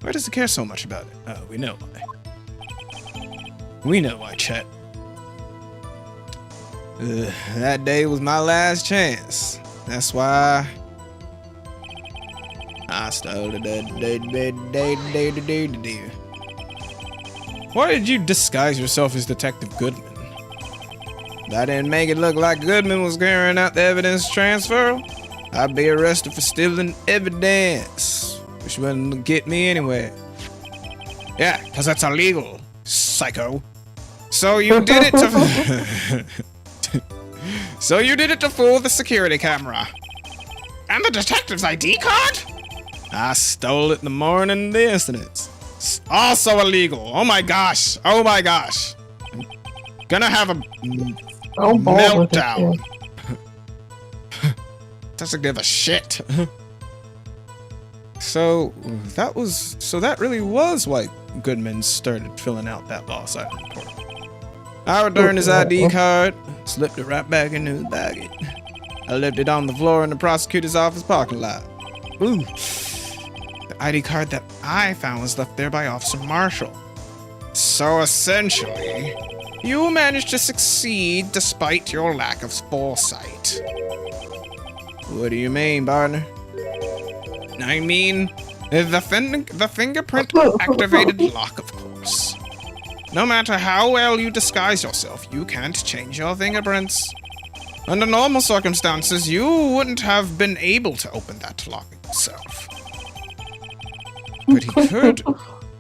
Speaker 1: Why does he care so much about it? Oh, we know why. We know why, Chet. That day was my last chance. That's why I stole it. Why did you disguise yourself as Detective Goodman? I didn't make it look like Goodman was carrying out the evidence transfer. I'd be arrested for stealing evidence, which wouldn't get me anywhere. Yeah, because that's illegal, psycho. So you did it to... So you did it to fool the security camera.
Speaker 4: And the detective's ID card?
Speaker 1: I stole it the morning of the incidents. It's also illegal. Oh my gosh. Oh my gosh. I'm gonna have a meltdown. Doesn't give a shit. So that really was why Goodman started filling out that lost item report. I returned his ID card, slipped it right back into his baggie. I left it on the floor in the prosecutor's office parking lot. Ooh. The ID card that I found was left there by Officer Marshall. So essentially, you managed to succeed despite your lack of foresight. What do you mean, partner? I mean, the fingerprint activated lock, of course. No matter how well you disguise yourself, you can't change your fingerprints. Under normal circumstances, you wouldn't have been able to open that lock yourself.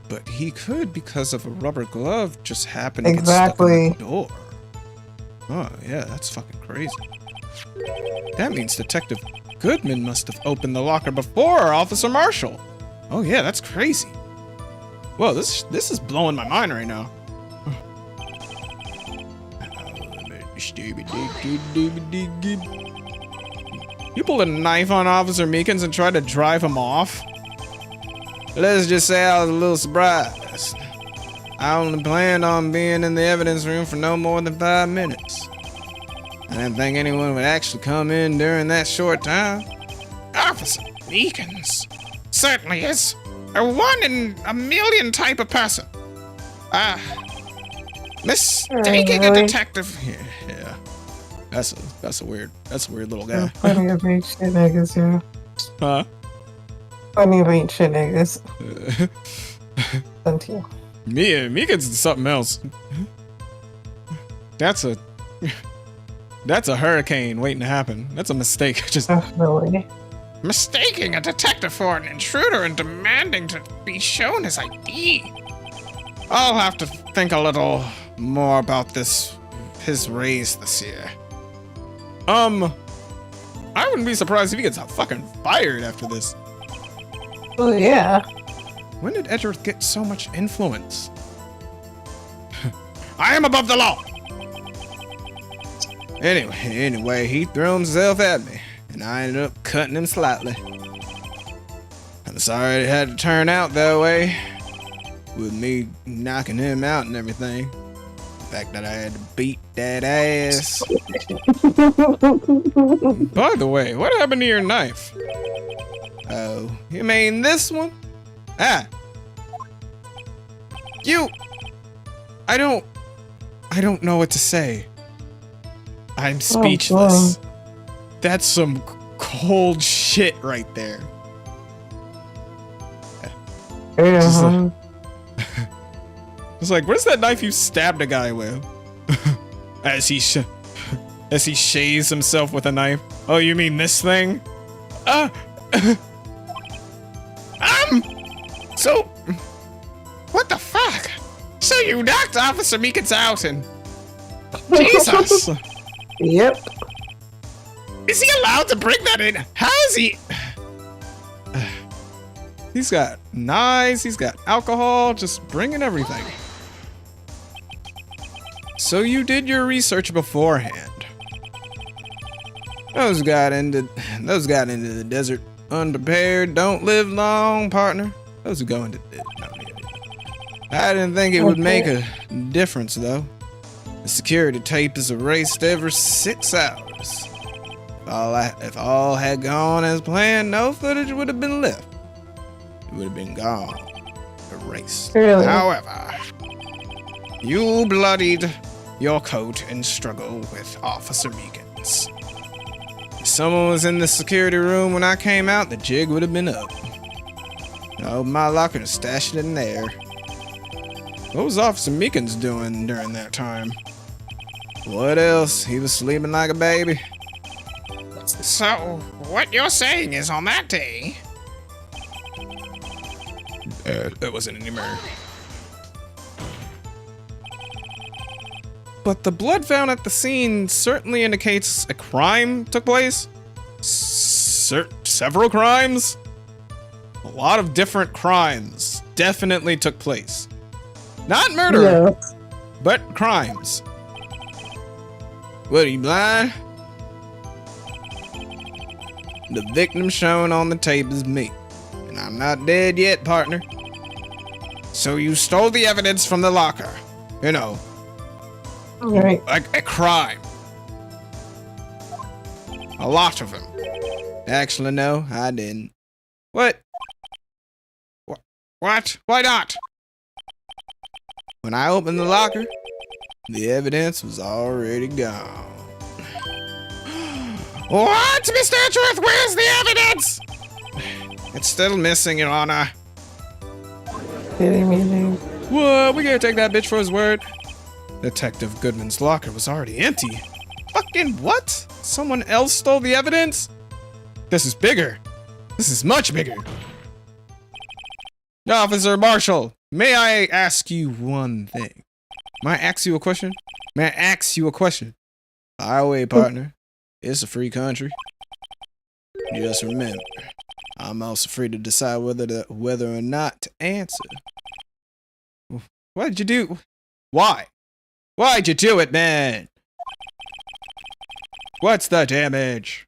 Speaker 1: But he could because of a rubber glove just happening to get stuck in the door. Oh, yeah, that's fucking crazy. That means Detective Goodman must have opened the locker before Officer Marshall. Oh, yeah, that's crazy. Whoa, this is blowing my mind right now. You pulled a knife on Officer Meekins and tried to drive him off? Let's just say I was a little surprised. I only planned on being in the evidence room for no more than 5 minutes. I didn't think anyone would actually come in during that short time.
Speaker 4: Officer Meekins certainly is a 1 in a million type of person. Mistaking a
Speaker 2: Really?
Speaker 4: detective.
Speaker 1: Yeah. That's a weird little guy.
Speaker 2: Plenty of ain't shit niggas, yeah.
Speaker 1: Huh?
Speaker 2: Plenty of ain't shit niggas. Plenty.
Speaker 1: Mika's something else. That's a hurricane waiting to happen. That's a mistake. Just
Speaker 2: Definitely.
Speaker 4: Mistaking a detective for an intruder and demanding to be shown his ID. I'll have to think a little more about his raise this year.
Speaker 1: I wouldn't be surprised if he gets fucking fired after this.
Speaker 2: Well, yeah.
Speaker 1: When did Edgeworth get so much influence?
Speaker 4: I am above the law.
Speaker 1: Anyway, he threw himself at me, and I ended up cutting him slightly. I'm sorry it had to turn out that way, with me knocking him out and everything. The fact that I had to beat that ass. By the way, what happened to your knife? Oh, you mean this one? Ah. I don't know what to say. I'm speechless. That's some cold shit right there.
Speaker 2: Yeah.
Speaker 1: It's like, where's that knife you stabbed a guy with? as he shaves himself with a knife. Oh, you mean this thing?
Speaker 4: So, what the fuck? So you knocked Officer Meekins out and... Jesus!
Speaker 2: Yep.
Speaker 4: Is he allowed to bring that in? How is he...
Speaker 1: He's got knives, he's got alcohol, just bringing everything. So you did your research beforehand. Those got into the desert unprepared don't live long, partner. Those who go into I didn't think it would make a difference though. The security tape is erased every 6 hours. If all had gone as planned, no footage would have been left. It would have been gone. Erased.
Speaker 2: Really?
Speaker 4: However, you bloodied your coat and struggled with Officer Meekins.
Speaker 1: If someone was in the security room when I came out, the jig would have been up. I opened my locker and stashed it in there. What was Officer Meekins doing during that time? What else? He was sleeping like a baby.
Speaker 4: So, what you're saying is on that day...
Speaker 1: There wasn't any murder. But the blood found at the scene certainly indicates a crime took place. Several crimes? A lot of different crimes definitely took place. Not murder,
Speaker 2: Yeah.
Speaker 1: but crimes. What, are you blind? The victim shown on the tape is me. And I'm not dead yet, partner.
Speaker 4: So you stole the evidence from the locker.
Speaker 1: You know,
Speaker 2: Right.
Speaker 1: a crime. A lot of them. Actually, no, I didn't. What?
Speaker 4: What? Why not?
Speaker 1: When I opened the locker, the evidence was already gone.
Speaker 4: What, Mr. Edgeworth? Where's the evidence? It's still missing, Your Honor.
Speaker 2: Kidding me,
Speaker 1: What? We can't take that bitch for his word. Detective Goodman's locker was already empty. Fucking what? Someone else stole the evidence? This is bigger. This is much bigger. Officer Marshall, may I ask you one thing? May I ask you a question? May I ask you a question? Fire away, partner. It's a free country. Just remember, I'm also free to decide whether or not to answer. What did you do? Why? Why'd you do it, man? What's the damage?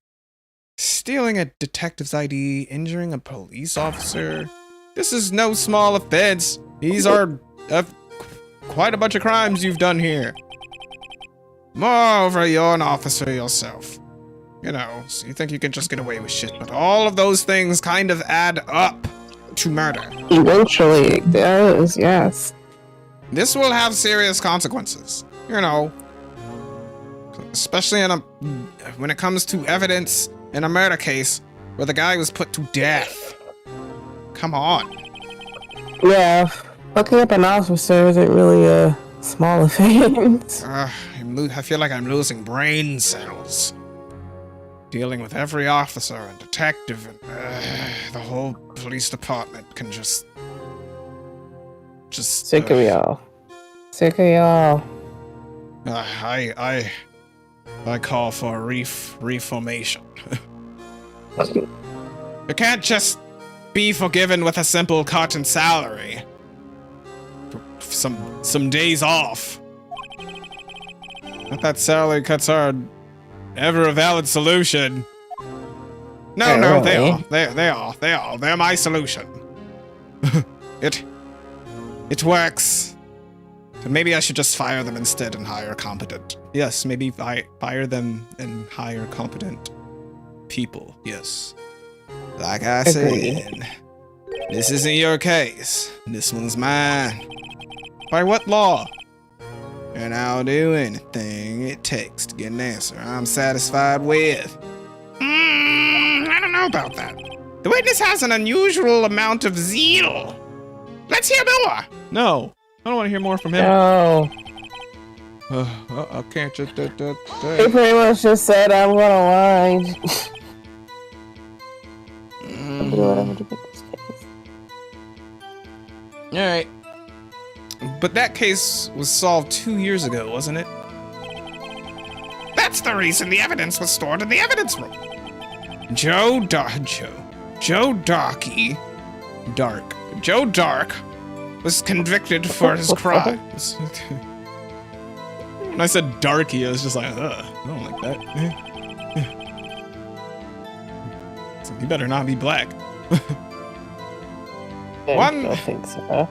Speaker 1: Stealing a detective's ID, injuring a police officer. This is no small offense. These are quite a bunch of crimes you've done here.
Speaker 4: Moreover, you're an officer yourself. You know, so you think you can just get away with shit, but all of those things kind of add up to murder.
Speaker 2: Eventually, it does, yes.
Speaker 1: This will have serious consequences. You know, especially when it comes to evidence in a murder case where the guy was put to death. Come on.
Speaker 2: Yeah, fucking up an officer isn't really a small offense.
Speaker 1: I feel like I'm losing brain cells. Dealing with every officer and detective and the whole police department can just
Speaker 2: Sick of y'all. Sick of y'all.
Speaker 1: I call for a reformation. You can't just be forgiven with a simple cut in salary. Some days off. Not that salary cuts are ever a valid solution. No,
Speaker 2: Yeah,
Speaker 1: they
Speaker 2: really?
Speaker 1: are. They're my solution. It works. So maybe I should just fire them instead and hire competent. Yes, maybe fire them and hire competent people. Yes. Like I said, this isn't your case. This one's mine. By what law? And I'll do anything it takes to get an answer I'm satisfied with.
Speaker 4: I don't know about that. The witness has an unusual amount of zeal. Let's hear more.
Speaker 1: No, I don't want to hear more from him.
Speaker 2: No.
Speaker 1: I can't just.
Speaker 2: He pretty much just said, I'm gonna lie. I'll do whatever to get this case.
Speaker 1: Alright. But that case was solved 2 years ago, wasn't it?
Speaker 4: That's the reason the evidence was stored in the evidence room.
Speaker 1: Joe Dark was convicted for his crimes. When I said darky, I was just like, ugh, I don't like that. So he better not be black.
Speaker 2: I don't think so.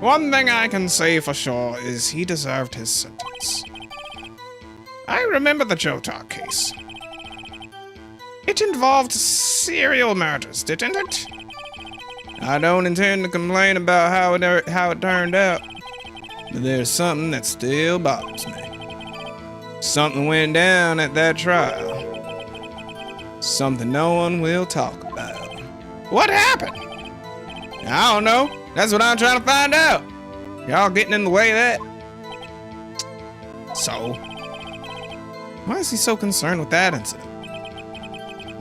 Speaker 1: One thing I can say for sure is he deserved his sentence.
Speaker 4: I remember the Joe Talk case.
Speaker 1: It involved serial murders, didn't it? I don't intend to complain about how it turned out, but there's something that still bothers me. Something went down at that trial. Something no one will talk about.
Speaker 4: What happened?
Speaker 1: I don't know. That's what I'm trying to find out. Y'all getting in the way of that? So, why is he so concerned with that incident?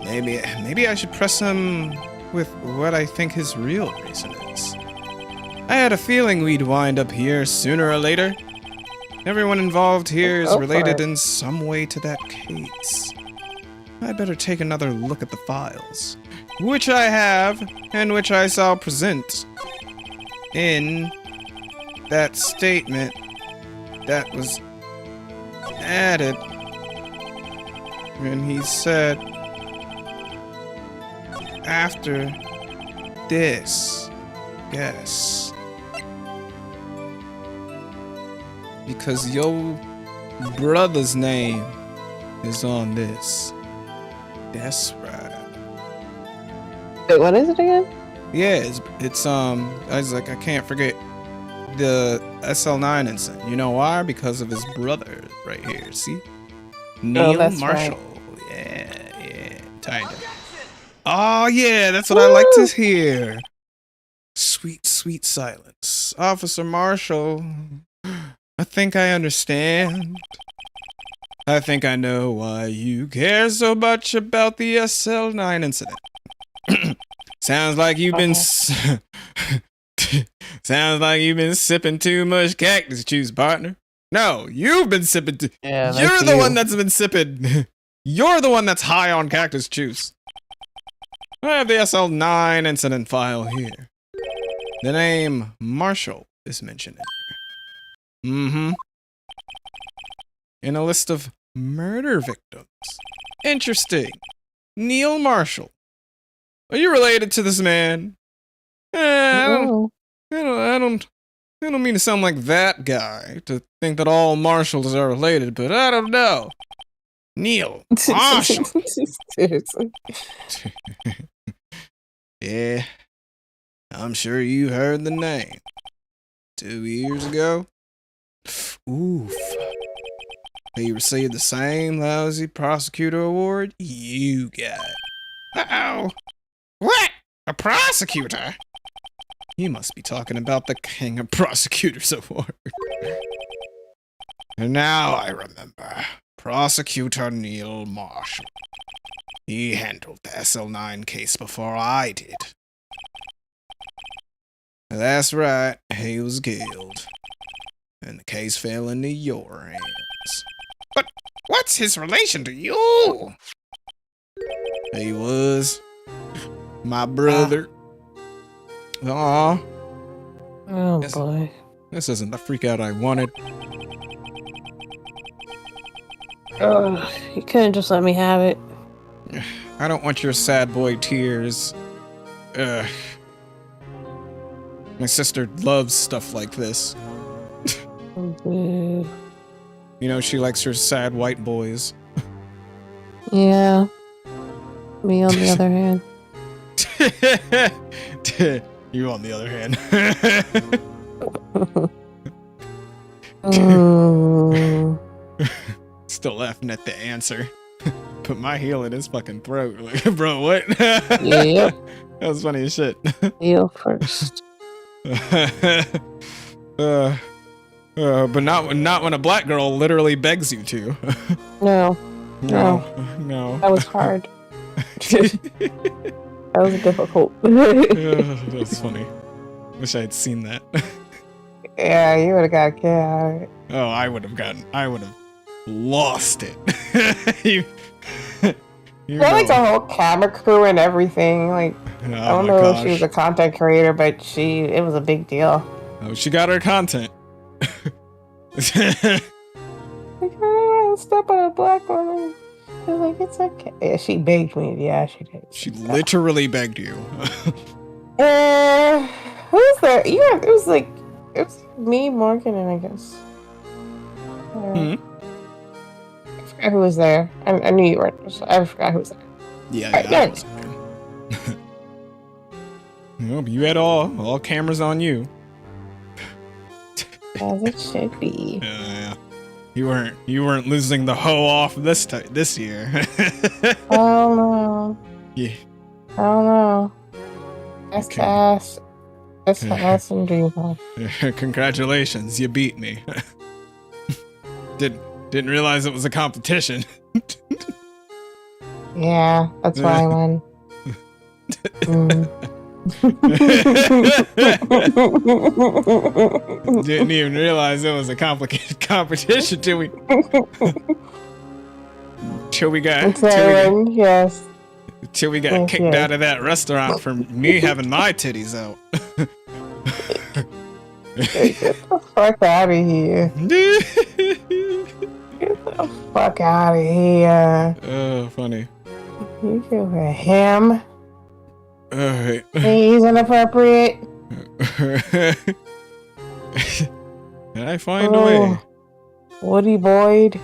Speaker 1: Maybe I should press him with what I think his real reason is. I had a feeling we'd wind up here sooner or later. Everyone involved here is related in some way to that case. I better take another look at the files, which I have, and which I shall present in that statement that was added when he said, after this, yes. Because your brother's name is on this. That's right.
Speaker 2: Wait, what is it again?
Speaker 1: Yeah, it's I was like, I can't forget the SL9 incident. You know why? Because of his brother right here. See? Neil Marshall. Right. Yeah, kinda. Oh yeah, that's what I like to hear. Sweet, sweet silence. Officer Marshall, I think I understand. I think I know why you care so much about the SL9 incident. Sounds like you've been sounds like you've been sipping too much cactus juice, partner. No, you've been sipping you're the one that's been sipping. You're the one that's high on cactus juice. I have the SL9 incident file here. The name Marshall is mentioned in here. Mm-hmm. In a list of murder victims. Interesting. Neil Marshall. Are you related to this man? I don't mean to sound like that guy, to think that all Marshalls are related, but I don't know. Neil Marshall.
Speaker 2: Seriously.
Speaker 1: Yeah, I'm sure you heard the name. 2 years ago. Oof. He received the same lousy prosecutor award you got.
Speaker 4: Uh-oh. What? A prosecutor?
Speaker 1: He must be talking about the King of Prosecutors Award. And now I remember. Prosecutor Neil Marshall. He handled the SL9 case before I did. That's right, he was killed. And the case fell into your hands.
Speaker 4: But what's his relation to you?
Speaker 1: He was my brother. Aw,
Speaker 3: Oh
Speaker 1: Yes.
Speaker 3: boy.
Speaker 1: this isn't the freak out I wanted.
Speaker 3: You couldn't just let me have it.
Speaker 1: I don't want your sad boy tears. Ugh. My sister loves stuff like this.
Speaker 3: Boo.
Speaker 1: You know, she likes her sad white boys.
Speaker 3: Yeah. Me on the other hand.
Speaker 1: You, on the other hand.
Speaker 3: Mm.
Speaker 1: Still laughing at the answer. Put my heel in his fucking throat. Like, bro, what?
Speaker 3: Yep.
Speaker 1: That was funny as shit.
Speaker 3: You first.
Speaker 1: But not when a black girl literally begs you to.
Speaker 3: No.
Speaker 1: No.
Speaker 3: That was hard. That was difficult.
Speaker 1: That's funny. Wish I had seen that.
Speaker 3: Yeah, you would have got a kick out of it.
Speaker 1: Oh, I would have lost it. you
Speaker 3: Well, like the whole camera crew and everything. Like,
Speaker 1: oh
Speaker 3: I don't
Speaker 1: my
Speaker 3: know
Speaker 1: gosh.
Speaker 3: if she was a content creator, but it was a big deal.
Speaker 1: Oh, she got her content.
Speaker 3: Like, oh, step on a black woman. I was like, it's okay. Yeah, she begged me. Yeah, she did.
Speaker 1: She literally begged you.
Speaker 3: Who's there? Yeah, it was me, Morgan, and I guess.
Speaker 1: Hmm?
Speaker 3: I forgot who was there. I knew you weren't. So I forgot who was there.
Speaker 1: Yeah,
Speaker 3: Alright,
Speaker 1: I was there. Nope, you had all cameras on you.
Speaker 3: As it should be.
Speaker 1: Yeah. You weren't losing the hoe off this year.
Speaker 3: I don't know.
Speaker 1: Yeah.
Speaker 3: I don't know. That's
Speaker 1: Okay.
Speaker 3: ass. That's the ass and dream home.
Speaker 1: Congratulations, you beat me. Didn't realize it was a competition.
Speaker 3: Yeah, that's why I won.
Speaker 1: Didn't even realize it was a complicated competition till we
Speaker 3: Yes.
Speaker 1: till we got
Speaker 3: Yes,
Speaker 1: kicked
Speaker 3: yes.
Speaker 1: out of that restaurant for me having my titties out.
Speaker 3: Get the fuck out of here. Get the fuck out of here.
Speaker 1: Oh, funny.
Speaker 3: You go for him.
Speaker 1: Alright.
Speaker 3: He's inappropriate.
Speaker 1: I find a way.
Speaker 3: Woody Boyd.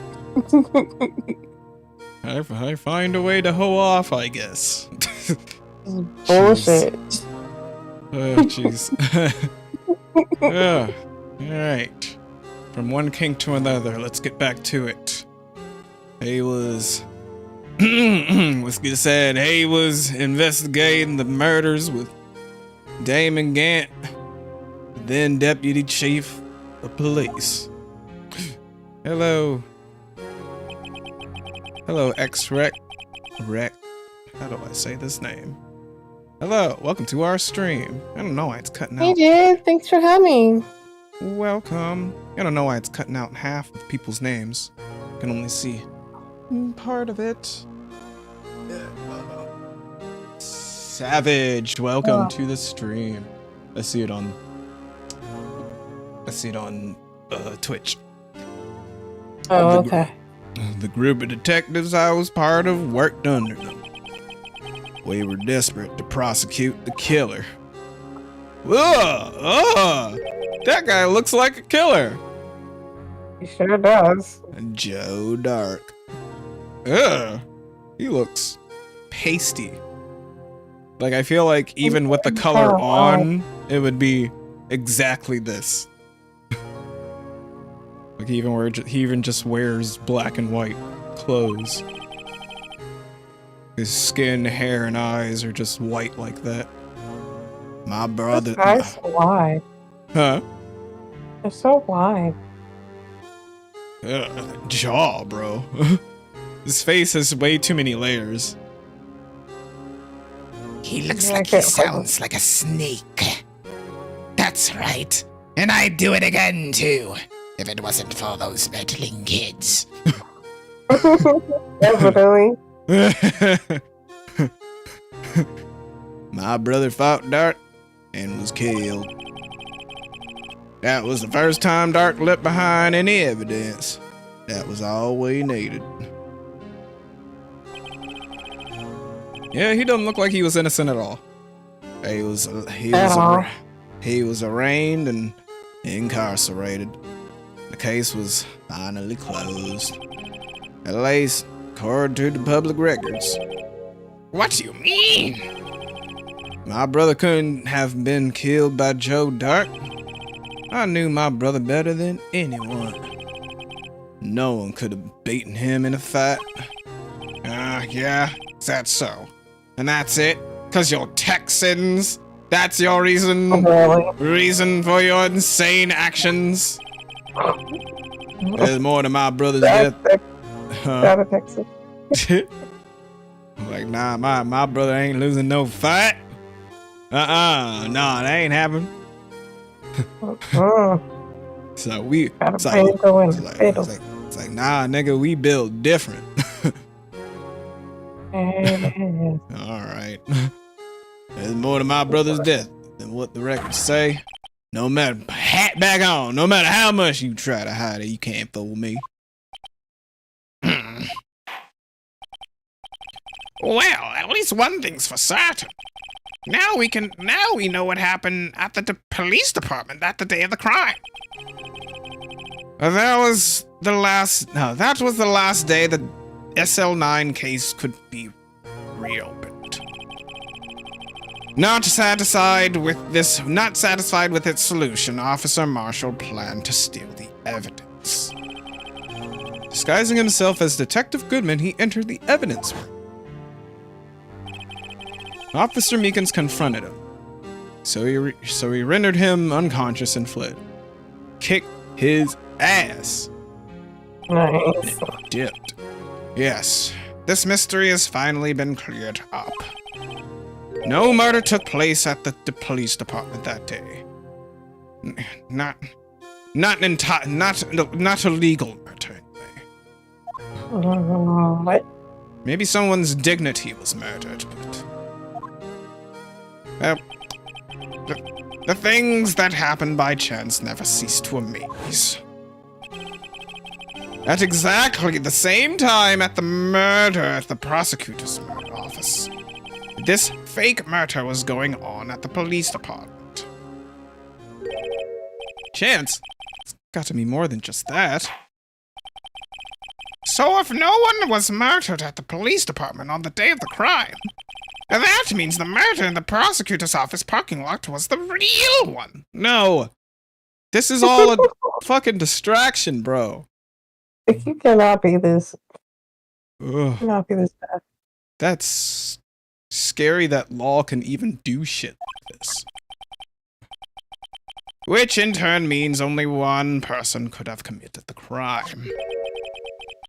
Speaker 1: I find a way to hoe off, I guess.
Speaker 3: Bullshit.
Speaker 1: Oh, jeez. Alright. From one kink to another, let's get back to it. He was... Whiskey said he was investigating the murders with Damon Gant, then Deputy Chief of Police. Hello. Hello, X-Rec. Rec. How do I say this name? Hello, welcome to our stream. I don't know why it's cutting
Speaker 3: Hey,
Speaker 1: out.
Speaker 3: dude. Thanks for coming.
Speaker 1: Welcome. I don't know why it's cutting out in half with people's names. I can only see part of it. Savage, welcome to the stream. I see it on Twitch.
Speaker 3: Oh,
Speaker 1: The gr-
Speaker 3: okay.
Speaker 1: The group of detectives I was part of worked under them. We were desperate to prosecute the killer. That guy looks like a killer.
Speaker 3: He sure does.
Speaker 1: Joe Dark. Ugh. He looks pasty. Like, I feel like even with the color on, it would be exactly this. he even just wears black and white clothes. His skin, hair, and eyes are just white like that. My brother.
Speaker 3: His eyes so wide.
Speaker 1: Huh?
Speaker 3: They're so wide.
Speaker 1: Jaw, bro. His face has way too many layers.
Speaker 4: He looks
Speaker 3: Yeah, I
Speaker 4: like he
Speaker 3: can't hold
Speaker 4: sounds like a snake. That's right. And I'd do it again, too, if it wasn't for those meddling kids.
Speaker 3: Definitely.
Speaker 1: My brother fought Dart and was killed. That was the first time Dart left behind any evidence. That was all we needed. Yeah, he doesn't look like he was innocent at all. He was arraigned and incarcerated. The case was finally closed. At least, according to the public records.
Speaker 4: What do you mean?
Speaker 1: My brother couldn't have been killed by Joe Dart. I knew my brother better than anyone. No one could have beaten him in a fight.
Speaker 4: Yeah, is that so? And that's it? 'Cause you're Texans? That's your reason?
Speaker 3: Really?
Speaker 1: Reason for your insane actions? There's more to my brother's death.
Speaker 3: Out of Texas.
Speaker 1: Like, nah, my brother ain't losing no fight. Nah, that ain't happening. So it's like, nah, nigga, we built different. All right. There's more to my brother's death than what the records say. No matter, hat back on, no matter how much you try to hide it, you can't fool me.
Speaker 4: Well, at least one thing's for certain. Now we know what happened at the police department at the day of the crime.
Speaker 1: That was the last day the SL9 case could be reopened. Not satisfied with its solution, Officer Marshall planned to steal the evidence. Disguising himself as Detective Goodman, he entered the evidence room. Officer Meekins confronted him, so he rendered him unconscious and fled. Kicked his ass.
Speaker 3: Nice.
Speaker 1: Dipped. Yes, this mystery has finally been cleared up. No murder took place at the police department that day. Not a legal murder anyway.
Speaker 3: What?
Speaker 1: Maybe someone's dignity was murdered, but the things that happen by chance never cease to amaze. At exactly the same time at the murder at the prosecutor's office, this fake murder was going on at the police department. Chance? It's got to be more than just that.
Speaker 4: So if no one was murdered at the police department on the day of the crime, that means the murder in the prosecutor's office parking lot was the real one.
Speaker 1: No. This is all a fucking distraction, bro.
Speaker 3: You cannot be this.
Speaker 1: Ugh.
Speaker 3: Cannot be this bad.
Speaker 1: That's scary that law can even do shit like this. Which in turn means only one person could have committed the crime.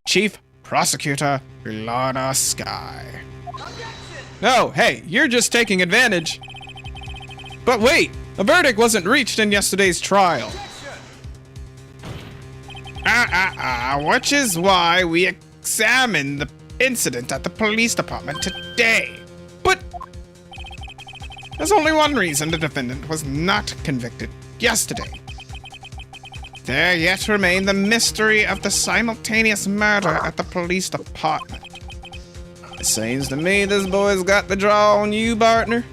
Speaker 1: Chief Prosecutor Lana Sky. No, hey, you're just taking advantage. But wait, a verdict wasn't reached in yesterday's trial.
Speaker 4: Which is why we examined the incident at the police department today.
Speaker 1: But
Speaker 4: there's only one reason the defendant was not convicted yesterday. There yet remained the mystery of the simultaneous murder at the police department.
Speaker 1: it seems to me this boy's got the draw on you, partner.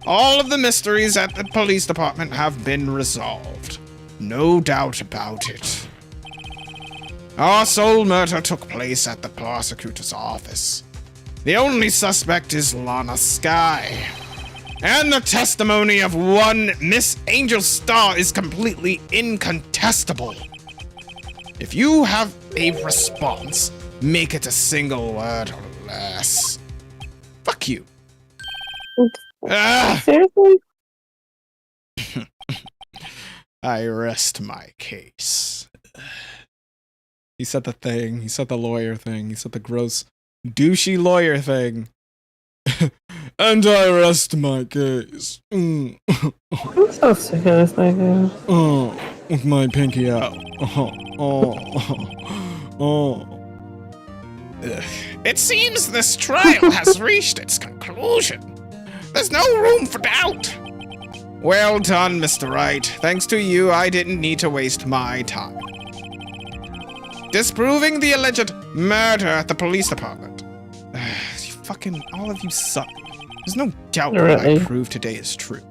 Speaker 4: All of the mysteries at the police department have been resolved. No doubt about it. Our sole murder took place at the prosecutor's office. The only suspect is Lana Sky.
Speaker 1: And the testimony of one Miss Angel Star is completely incontestable. If you have a response, make it a single word or less. Fuck you. Ah!
Speaker 3: Seriously?
Speaker 1: I rest my case. He said the thing. He said the lawyer thing. He said the gross, douchey lawyer thing. And I rest my case.
Speaker 3: I'm so sick of this nigga.
Speaker 1: Oh, with my pinky out.
Speaker 4: It seems this trial has reached its conclusion. There's no room for doubt.
Speaker 1: Well done, Mr. Wright. Thanks to you, I didn't need to waste my time. Disproving the alleged murder at the police department. Fucking all of you suck. There's no doubt what I proved today is true.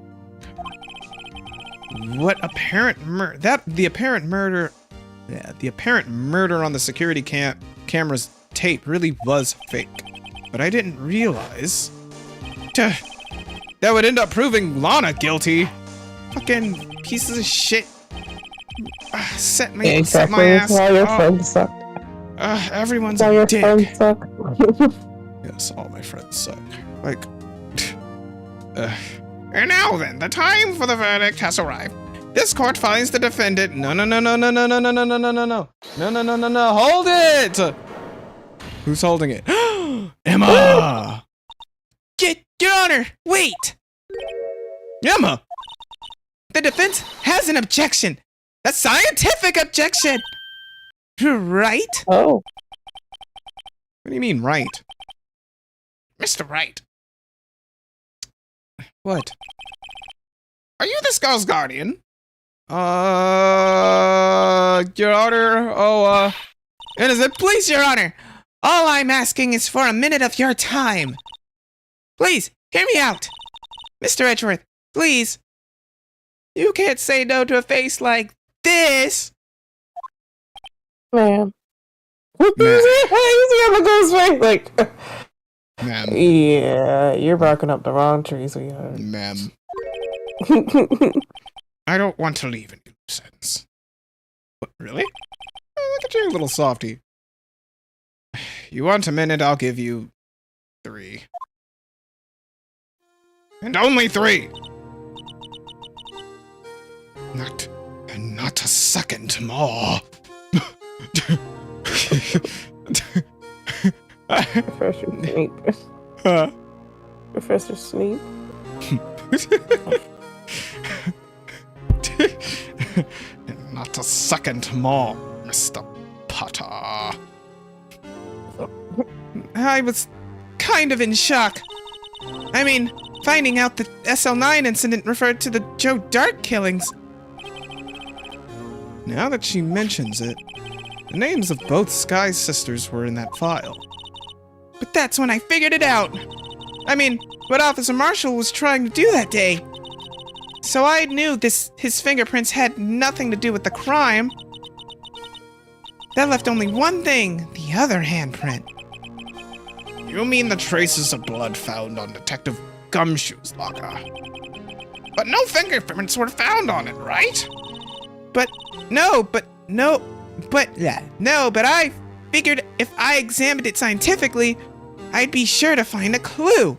Speaker 1: What apparent the apparent murder on the security camera's tape really was fake. But I didn't realize that would end up proving Lana guilty. Fucking pieces of shit. Set my ass.
Speaker 3: That's why your friends suck.
Speaker 1: Everyone's
Speaker 3: That's why
Speaker 1: a
Speaker 3: your
Speaker 1: dick.
Speaker 3: friends suck.
Speaker 1: Yes, all my friends suck. Like,
Speaker 4: And now then, the time for the verdict has arrived.
Speaker 1: this court finds the defendant. No. Hold it! Who's holding it? Emma!
Speaker 5: Your Honor, wait!
Speaker 1: Emma!
Speaker 5: The defense has an objection. A scientific objection! Right?
Speaker 3: Oh.
Speaker 1: What do you mean, right?
Speaker 4: Mr. Wright,
Speaker 1: What?
Speaker 4: are you this girl's guardian?
Speaker 1: Your Honor,
Speaker 5: Innocent, please, Your Honor. All I'm asking is for a minute of your time. Please, hear me out. Mr. Edgeworth, please. You can't say no to a face like this.
Speaker 3: Man. You see how the ghost face? Like,
Speaker 1: ma'am,
Speaker 3: yeah, you're barking up the wrong tree, sweetheart.
Speaker 1: ma'am.
Speaker 4: I don't want to leave any loose ends.
Speaker 1: What, really? Oh, look at you, little softy. You want a minute, I'll give you 3.
Speaker 4: And only 3.
Speaker 1: Not a second more.
Speaker 3: Professor Snape. Professor Snape.
Speaker 1: Not a second more, Mr. Potter.
Speaker 5: I was kind of in shock. I mean, finding out the SL9 incident referred to the Joe Dart killings.
Speaker 1: Now that she mentions it, the names of both Sky's sisters were in that file.
Speaker 5: But that's when I figured it out. I mean, what Officer Marshall was trying to do that day. So I knew his fingerprints had nothing to do with the crime. That left only one thing, the other handprint.
Speaker 1: You mean the traces of blood found on Detective Gumshoe's locker?
Speaker 4: But no fingerprints were found on it, right?
Speaker 5: But I figured if I examined it scientifically, I'd be sure to find a clue.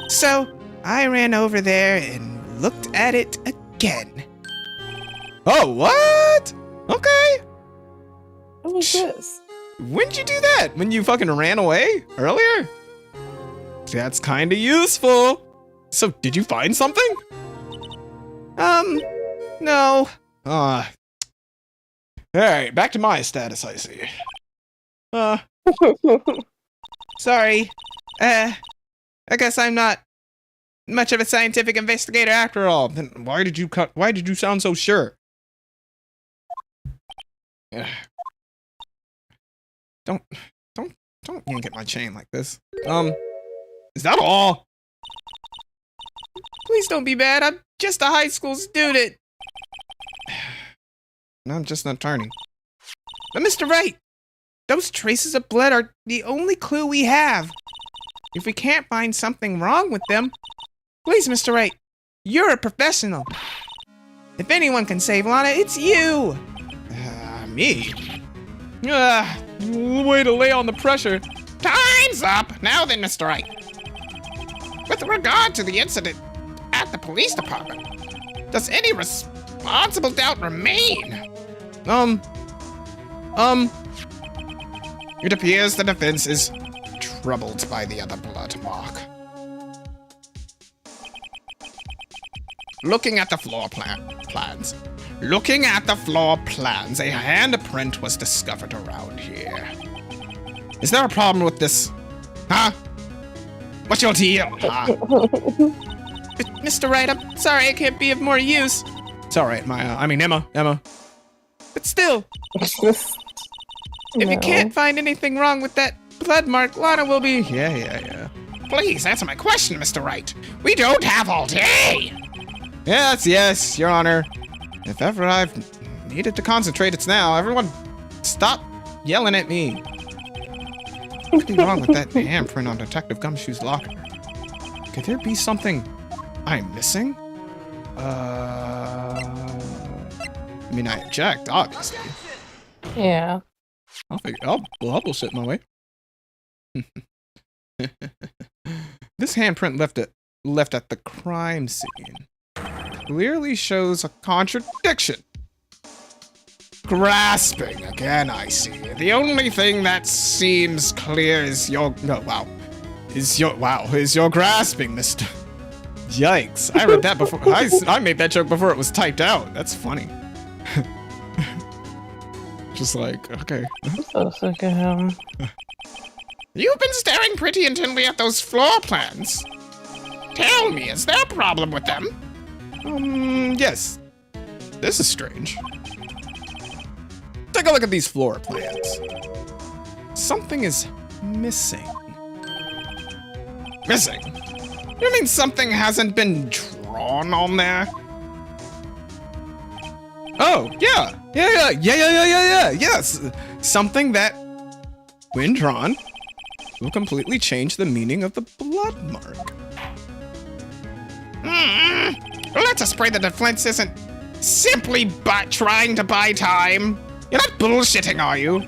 Speaker 5: So I ran over there and looked at it again.
Speaker 1: Oh, what? Okay.
Speaker 3: What was this?
Speaker 1: When'd you do that? When you fucking ran away earlier? That's kinda useful. So, did you find something?
Speaker 5: No.
Speaker 1: Alright, back to my status, I see.
Speaker 5: Sorry. I guess I'm not much of a scientific investigator after all.
Speaker 1: Then why did you sound so sure? Yeah. Don't yank at my chain like this. Is that all?
Speaker 5: Please don't be bad. I'm just a high school student.
Speaker 1: I'm just an attorney.
Speaker 5: But Mr. Wright, those traces of blood are the only clue we have. If we can't find something wrong with them, Please, Mr. Wright, you're a professional. If anyone can save Lana, it's you.
Speaker 1: Me? Way to lay on the pressure.
Speaker 4: Time's up! Now then, Mr. Wright. With regard to the incident at the police department, does any responsible doubt remain? It appears the defense is troubled by the other blood mark. Looking at the floor plans, a handprint was discovered around here. Is there a problem with this? Huh? What's your deal, huh?
Speaker 5: Mr. Wright, I'm sorry I can't be of more use.
Speaker 1: It's all right, Maya. I mean, Emma.
Speaker 5: But still, if you can't find anything wrong with that blood mark, Lana will be...
Speaker 1: Yeah.
Speaker 4: Please answer my question, Mr. Wright. We don't have all day.
Speaker 1: Yes, Your Honor. If ever I've needed to concentrate, it's now. Everyone, stop yelling at me. What could be wrong with that handprint on Detective Gumshoe's locker? Could there be something I'm missing? I mean, I checked, obviously.
Speaker 2: Yeah.
Speaker 1: I'll bullshit my way. This handprint left at the crime scene clearly shows a contradiction. Grasping again, I see. The only thing that seems clear is your grasping, Mister. Yikes! I read that before. I made that joke before it was typed out. That's funny. Just like, okay.
Speaker 2: So sick of him.
Speaker 4: You've been staring pretty intently at those floor plans. Tell me, is there a problem with them?
Speaker 1: Yes. This is strange. Take a look at these floor plans. Something is missing. Missing? You mean something hasn't been drawn on there? Oh, yeah. Yes. Something that, when drawn, will completely change the meaning of the blood mark.
Speaker 4: Let's just pray the defense isn't simply trying to buy time. You're not bullshitting, are you?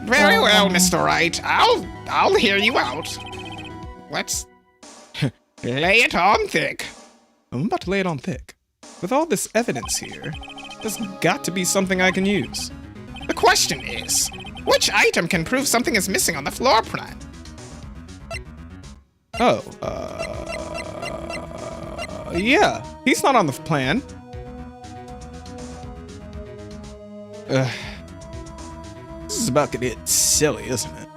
Speaker 4: Very well, Mr. Wright. I'll hear you out. Let's lay it on thick.
Speaker 1: I'm about to lay it on thick. With all this evidence here, there's got to be something I can use.
Speaker 4: The question is, which item can prove something is missing on the floor plan?
Speaker 1: Oh, yeah, he's not on the plan. This is about to get silly, isn't it?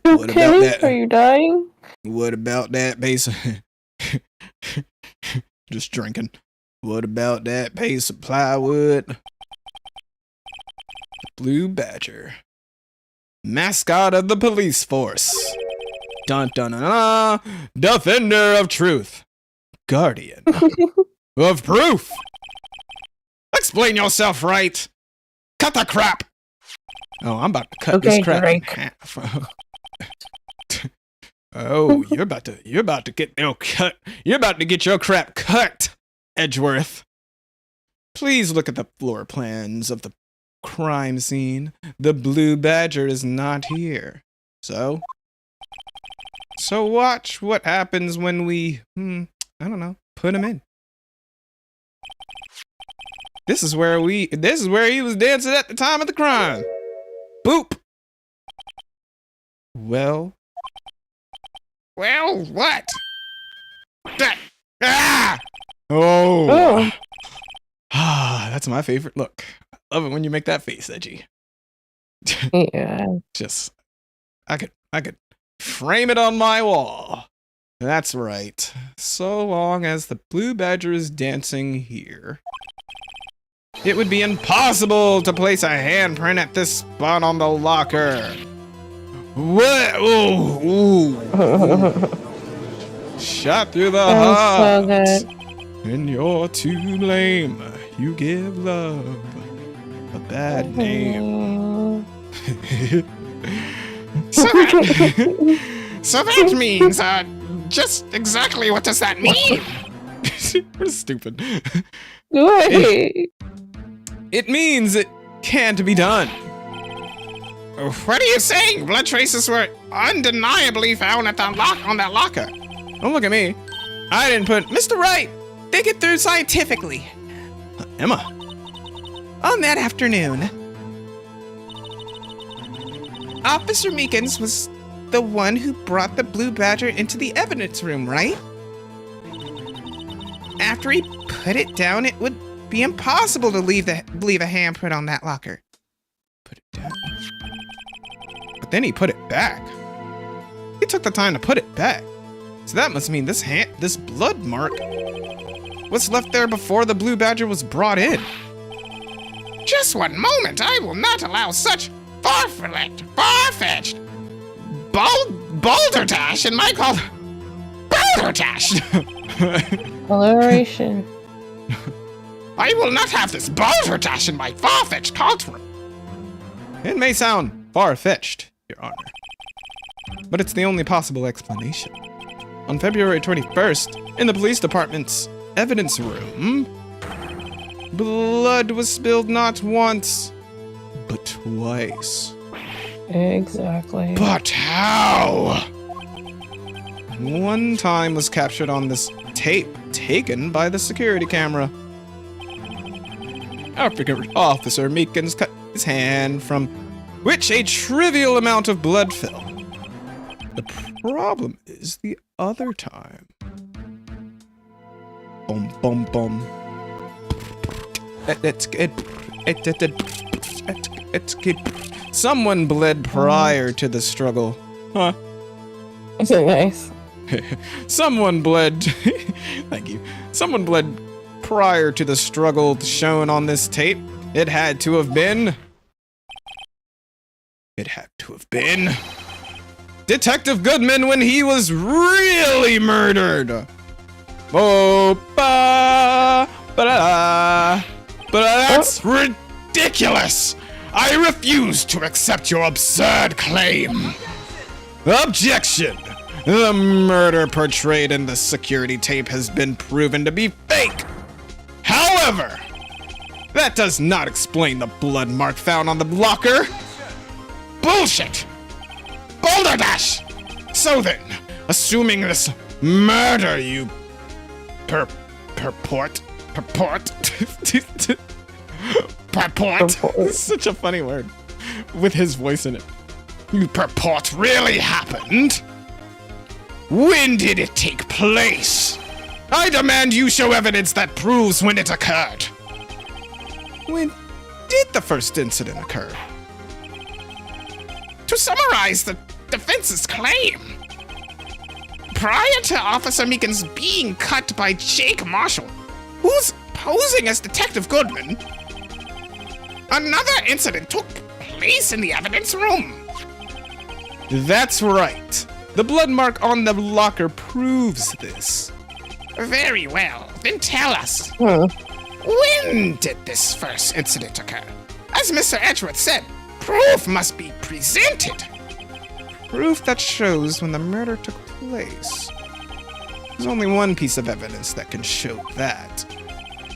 Speaker 1: What about that?
Speaker 2: Are you dying?
Speaker 1: What about that piece of... Just drinking. What about that piece of plywood? The Blue Badger. Mascot of the police force. Dun dun dun dun. Defender of truth. Guardian of proof.
Speaker 4: Explain yourself, right? Cut the crap.
Speaker 1: Oh, I'm about to cut this crap in half. Oh, you're about to get cut. You're about to get your crap cut, Edgeworth. Please look at the floor plans of the crime scene. The Blue Badger is not here. So watch what happens when we, I don't know, put him in. This is where he was dancing at the time of the crime. Boop. Well,
Speaker 4: what?
Speaker 1: Oh. Ah, that's my favorite look. I love it when you make that face, Edgy.
Speaker 2: Yeah.
Speaker 1: Just, I could frame it on my wall. That's right. So long as the Blue Badger is dancing here, it would be impossible to place a handprint at this spot on the locker. What? Ooh. Shot through the heart.
Speaker 2: So good.
Speaker 1: And you're to blame. You give love a bad name.
Speaker 4: So that means, just exactly what does that mean?
Speaker 1: We're stupid.
Speaker 2: Wait.
Speaker 1: It means it can't be done.
Speaker 4: What are you saying? Blood traces were undeniably found at on that locker.
Speaker 1: Don't look at me. I didn't put
Speaker 5: Mr. Wright, think it through scientifically.
Speaker 1: Emma.
Speaker 5: On that afternoon, Officer Meekins was the one who brought the Blue Badger into the evidence room, right? After he put it down, it would be impossible to leave a handprint on that locker.
Speaker 1: Put it down. But then he put it back. He took the time to put it back. So that must mean this blood mark was left there before the Blue Badger was brought in.
Speaker 4: Just one moment. I will not allow such far-fetched, balderdash in my call. Balderdash!
Speaker 2: Alliteration.
Speaker 4: I will not have this balderdash in my far-fetched courtroom.
Speaker 1: It may sound far-fetched, Your Honor, but it's the only possible explanation. On February 21st, in the police department's evidence room, blood was spilled not once, but twice.
Speaker 2: Exactly.
Speaker 1: But how? One time was captured on this tape taken by the security camera. Officer Meekins cut his hand, from which a trivial amount of blood fell. The problem is the other time. Boom, boom, boom. It's good. It's good. Someone bled prior to the struggle. Huh?
Speaker 2: Is it nice?
Speaker 1: Someone bled. Thank you. Someone bled prior to the struggle shown on this tape. It had to have been Detective Goodman when he was really murdered. Oh, but that's ridiculous. I refuse to accept your absurd claim. Objection. The murder portrayed in the security tape has been proven to be fake. However, that does not explain the blood mark found on the locker.
Speaker 4: Bullshit! Balderdash! So then, assuming this murder you purport.
Speaker 1: It's such a funny word with his voice in it.
Speaker 4: You purport really happened? When did it take place? I demand you show evidence that proves when it occurred.
Speaker 1: When did the first incident occur?
Speaker 4: To summarize the defense's claim, prior to Officer Meekins being cut by Jake Marshall, who's posing as Detective Goodman, another incident took place in the evidence room.
Speaker 1: That's right. The blood mark on the locker proves this.
Speaker 4: Very well. Then tell us, when did this first incident occur? As Mr. Edgeworth said, proof must be presented.
Speaker 1: Proof that shows when the murder took place. There's only one piece of evidence that can show that.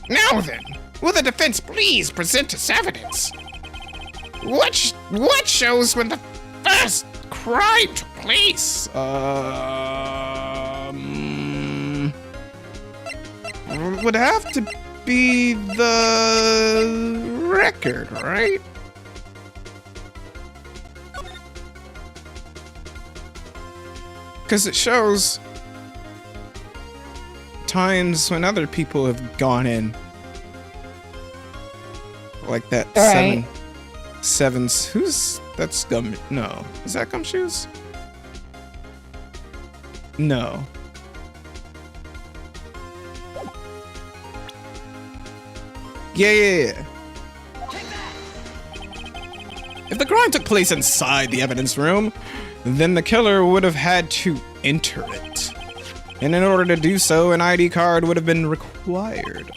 Speaker 4: Now then, will the defense please present its evidence? What shows when the first crime took place?
Speaker 1: Would have to be the record, right? Because it shows times when other people have gone in. Like that
Speaker 2: Right.
Speaker 1: sevens. That's Gum? No. Is that Gumshoes? No. Yeah. If the crime took place inside the evidence room, then the killer would have had to enter it. And in order to do so, an ID card would have been required.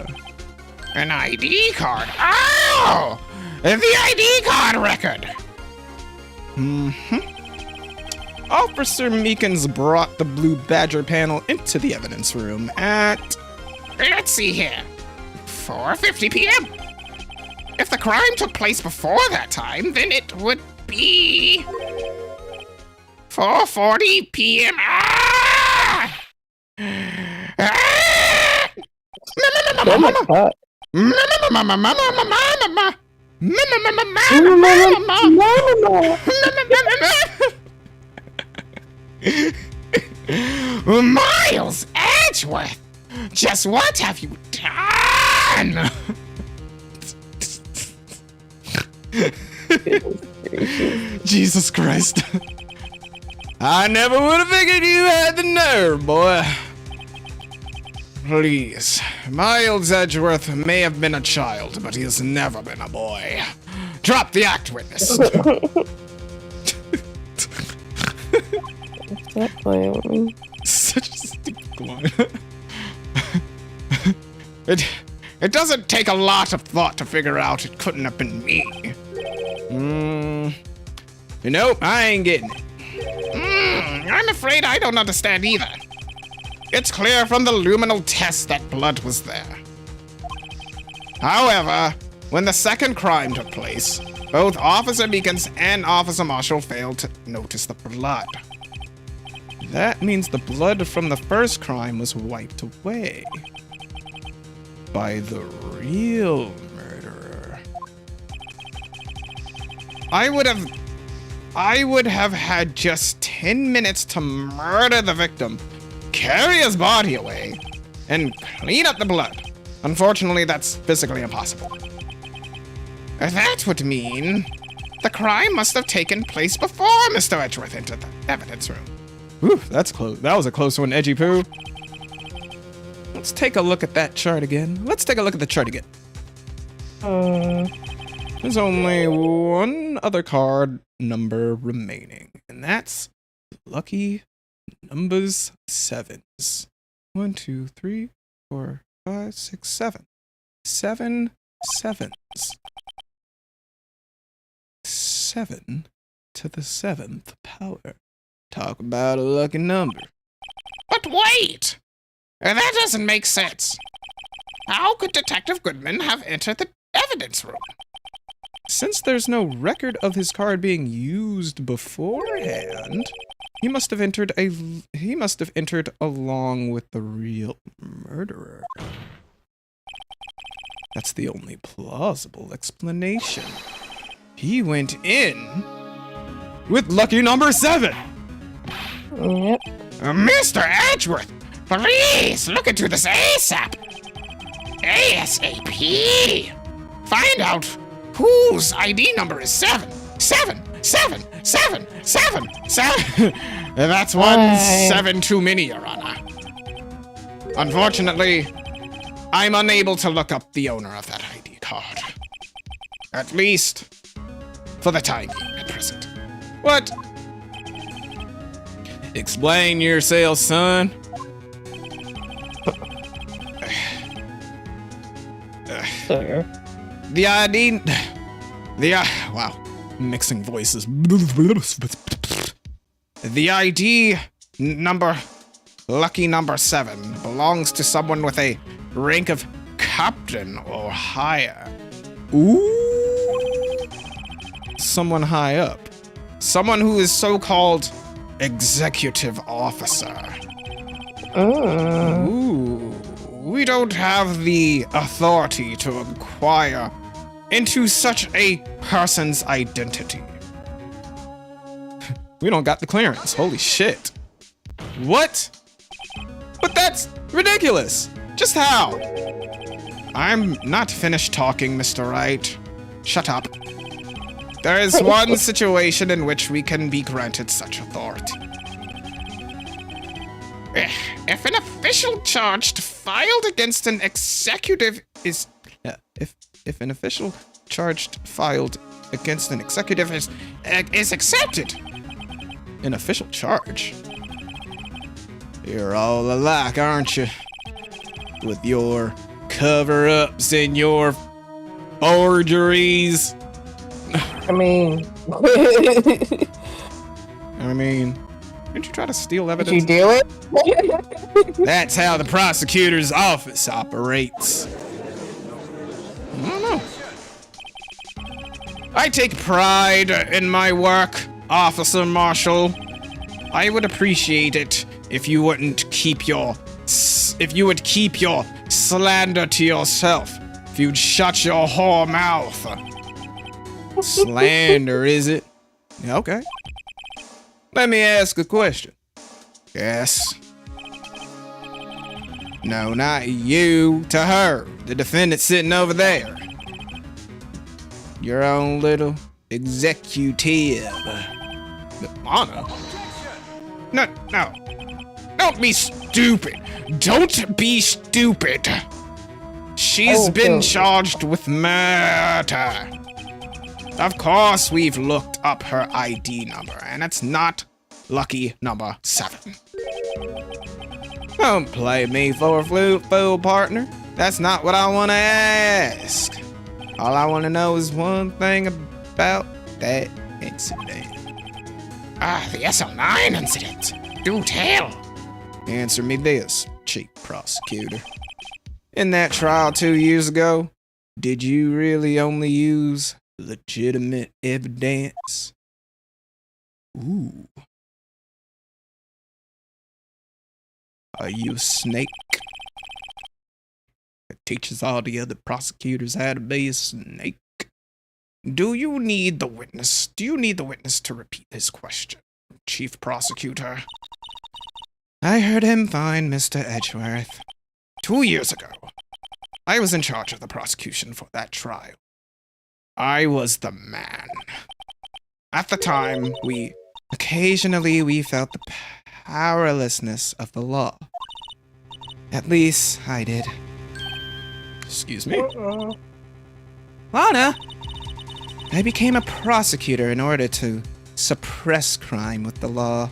Speaker 4: An ID card. Oh! The ID card record.
Speaker 1: Officer Meekins brought the Blue Badger panel into the evidence room at...
Speaker 4: Let's see here. 4:50 p.m. If the crime took place before that time, then it would be 4:40 p.m. Ah! Ah!
Speaker 3: Oh my god.
Speaker 4: Miles Edgeworth, just what have you done?
Speaker 1: Jesus Christ. I never would have figured you had the nerve, boy. Please. Miles Edgeworth may have been a child, but he has never been a boy. Drop the act, witness.
Speaker 3: That playing with me.
Speaker 1: Such a stupid line.
Speaker 4: It doesn't take a lot of thought to figure out it couldn't have been me.
Speaker 1: Nope, I ain't getting it.
Speaker 4: I'm afraid I don't understand either. It's clear from the luminal test that blood was there. However, when the second crime took place, both Officer Meekins and Officer Marshall failed to notice the blood.
Speaker 1: That means the blood from the first crime was wiped away by the real murderer. I would have had just 10 minutes to murder the victim, carry his body away, and clean up the blood. Unfortunately, that's physically impossible.
Speaker 4: That would mean the crime must have taken place before Mr. Edgeworth entered the evidence room.
Speaker 1: Whew, that's close. That was a close one, Edgy Poo. Let's take a look at that chart again. Let's take a look at the chart again. There's only one other card number remaining, and that's lucky numbers sevens. 1, 2, 3, 4, 5, 6, 7. 7 sevens. 7 to the 7th power. Talk about a lucky number.
Speaker 4: But wait! That doesn't make sense. How could Detective Goodman have entered the evidence room?
Speaker 1: Since there's no record of his card being used beforehand, he must have entered along with the real murderer. That's the only plausible explanation. He went in with lucky number 7.
Speaker 3: Yep.
Speaker 4: Mr. Edgeworth, please look into this ASAP. ASAP. Find out whose ID number is 7. 7, 7, 7, 7, 7. That's one 7 too many, Your Honor. Unfortunately, I'm unable to look up the owner of that ID card. At least, for the time being at present.
Speaker 1: What? Explain yourself, son.
Speaker 3: Sure.
Speaker 1: The ID... wow. Mixing voices.
Speaker 4: The ID number, lucky number 7, belongs to someone with a rank of captain or higher.
Speaker 1: Ooh. Someone high up.
Speaker 4: Someone who is so-called executive officer. Ooh. We don't have the authority to inquire into such a person's identity.
Speaker 1: We don't got the clearance. Holy shit. What? But that's ridiculous. Just how?
Speaker 4: I'm not finished talking, Mr. Wright. Shut up. There is one situation in which we can be granted such authority. If an official charge filed against an executive is...
Speaker 1: If an official charged filed against an executive is
Speaker 4: accepted.
Speaker 1: An official charge? You're all alike, aren't you? With your cover-ups and your forgeries.
Speaker 3: I mean,
Speaker 1: I mean, didn't you try to steal
Speaker 3: did
Speaker 1: evidence?
Speaker 3: you do it?
Speaker 1: That's how the prosecutor's office operates. I don't know. I take pride in my work, Officer Marshall. I would appreciate it if you wouldn't keep your slander to yourself. If you'd shut your whore mouth. Slander, is it? Yeah, okay. Let me ask a question. Yes. No, not you. To her, the defendant sitting over there. Your own little executive. Anna? No. Don't be stupid. Don't be stupid. She's been charged with murder. Of course, we've looked up her ID number, and it's not lucky number 7. Don't play me for a fool, partner. That's not what I want to ask. All I want to know is one thing about that incident.
Speaker 4: The SL9 incident. Do tell.
Speaker 1: Answer me this, Chief Prosecutor. In that trial 2 years ago, did you really only use legitimate evidence? Ooh. Are you a snake? It teaches all the other prosecutors how to be a snake. Do you need the witness to repeat his question, Chief Prosecutor? I heard him fine, Mr. Edgeworth. 2 years ago, I was in charge of the prosecution for that trial. I was the man. At the time, we felt the powerlessness of the law. At least, I did. Excuse me? Lana! I became a prosecutor in order to suppress crime with the law.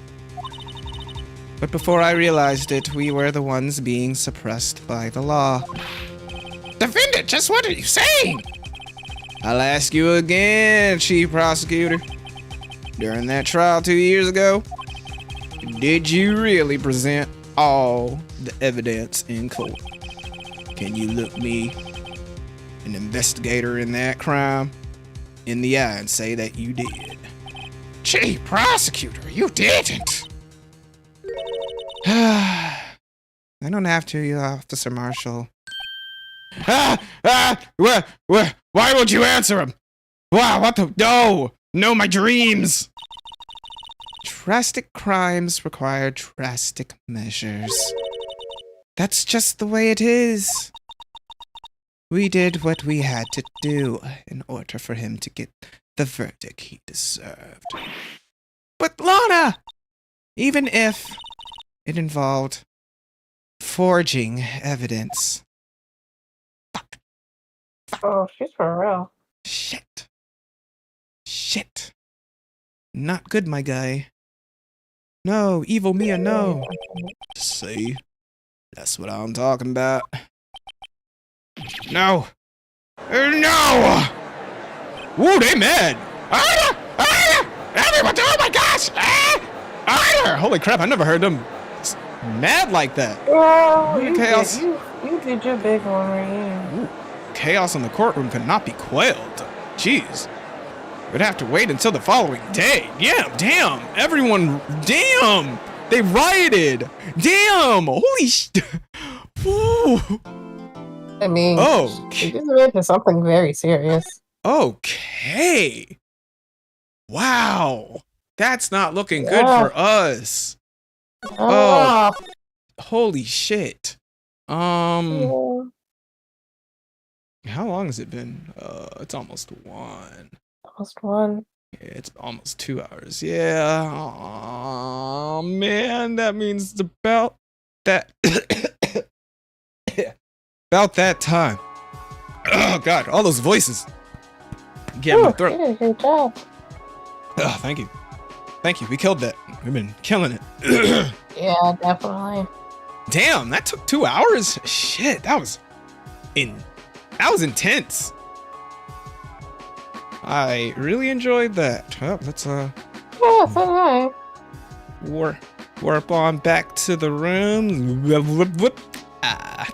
Speaker 1: But before I realized it, we were the ones being suppressed by the law.
Speaker 4: Defendant, just what are you saying?
Speaker 1: I'll ask you again, Chief Prosecutor. During that trial 2 years ago, did you really present all the evidence in court? Can you look me, an investigator in that crime, in the eye and say that you did?
Speaker 4: Chief Prosecutor, you didn't.
Speaker 1: I don't have to, Officer Marshall. Why won't you answer him? Wow, what the? No, my dreams. Drastic crimes require drastic measures. That's just the way it is. We did what we had to do in order for him to get the verdict he deserved. But Lana, even if it involved forging evidence.
Speaker 3: Oh, she's for real.
Speaker 1: Shit. Not good, my guy. No, evil Mia, no. See? That's what I'm talking about. No. No! Woo, they mad.
Speaker 4: Everyone, oh my gosh!
Speaker 1: Holy crap, I never heard them mad like that.
Speaker 3: Oh,
Speaker 1: Chaos.
Speaker 3: You did your big one right here.
Speaker 1: Ooh, chaos in the courtroom could not be quelled. Jeez. We'd have to wait until the following day. Yeah, damn. Everyone, damn. They rioted. Damn. Holy shit.
Speaker 3: I mean,
Speaker 1: Okay.
Speaker 3: this is into something very serious.
Speaker 1: Okay. Wow. That's not looking good for us.
Speaker 3: Oh.
Speaker 1: Holy shit. How long has it been? It's almost 1.
Speaker 3: Almost 1.
Speaker 1: Yeah, it's almost 2 hours. Yeah. Oh man, that means it's about that about that time. Oh god, all those voices. Get in my throat.
Speaker 3: You did a good job.
Speaker 1: Oh, thank you. Thank you. We killed that. We've been killing it.
Speaker 3: Yeah, definitely.
Speaker 1: Damn, that took 2 hours? Shit, that was That was intense. I really enjoyed that. Oh, let's
Speaker 3: Yeah, so
Speaker 1: warp on back to the room. Ah.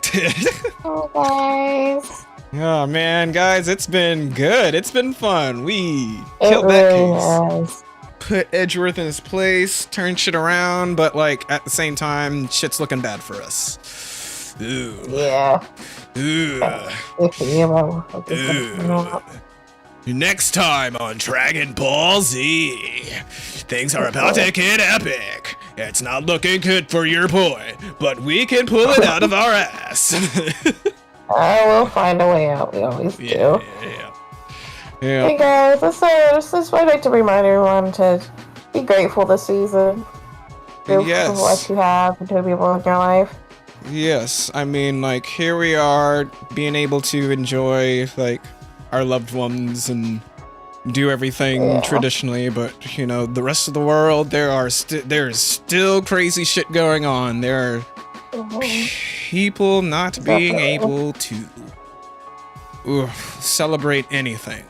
Speaker 3: Oh, guys.
Speaker 1: Oh man, guys, it's been good. It's been fun. We
Speaker 3: It
Speaker 1: killed that
Speaker 3: really
Speaker 1: case.
Speaker 3: has.
Speaker 1: Put Edgeworth in his place, turn shit around, but like at the same time, shit's looking bad for us. Ooh.
Speaker 3: Yeah.
Speaker 1: Ooh.
Speaker 3: Ooh.
Speaker 1: Next time on Dragon Ball Z, things are about to get epic. It's not looking good for your boy, but we can pull it out of our ass.
Speaker 3: I will find a way out. We always do.
Speaker 1: Yeah.
Speaker 3: Hey guys, this I'd like to remind everyone to be grateful this season. Grateful
Speaker 1: Yes.
Speaker 3: for what you have and to the people in your life.
Speaker 1: Yes, I mean, like, here we are being able to enjoy, like, our loved ones and do everything traditionally, but, you know, the rest of the world, there's still crazy shit going on. There are people not being able to celebrate anything.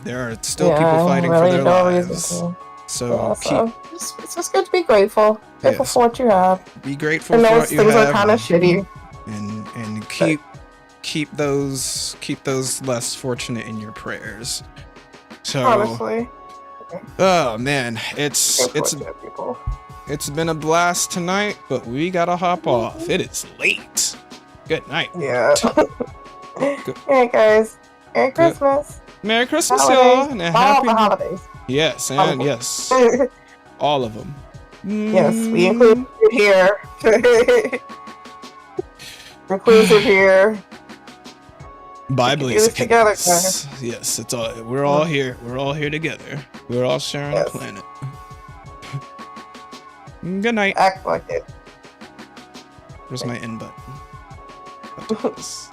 Speaker 1: There are still people fighting for their lives. So,
Speaker 3: it's just good to be grateful. Grateful for what you have.
Speaker 1: be grateful
Speaker 3: I
Speaker 1: for
Speaker 3: know
Speaker 1: what you
Speaker 3: things
Speaker 1: have.
Speaker 3: are kind of shitty.
Speaker 1: And keep those less fortunate in your prayers. So
Speaker 3: Honestly.
Speaker 1: oh man, it's
Speaker 3: People.
Speaker 1: it's been a blast tonight, but we gotta hop off. It is late. Good night.
Speaker 3: Yeah. Alright guys. Merry Christmas.
Speaker 1: Merry Christmas,
Speaker 3: Holidays.
Speaker 1: y'all, and a
Speaker 3: All
Speaker 1: happy
Speaker 3: the holidays.
Speaker 1: yes, and yes, all of them.
Speaker 3: Yes, we include it here. Inclusive here.
Speaker 1: Bible
Speaker 3: do this together, guys.
Speaker 1: Yes, it's all. We're all here. We're all here together. We're all sharing the
Speaker 3: Yes.
Speaker 1: planet. Good night.
Speaker 3: Act like it.
Speaker 1: Where's my end button? Yes.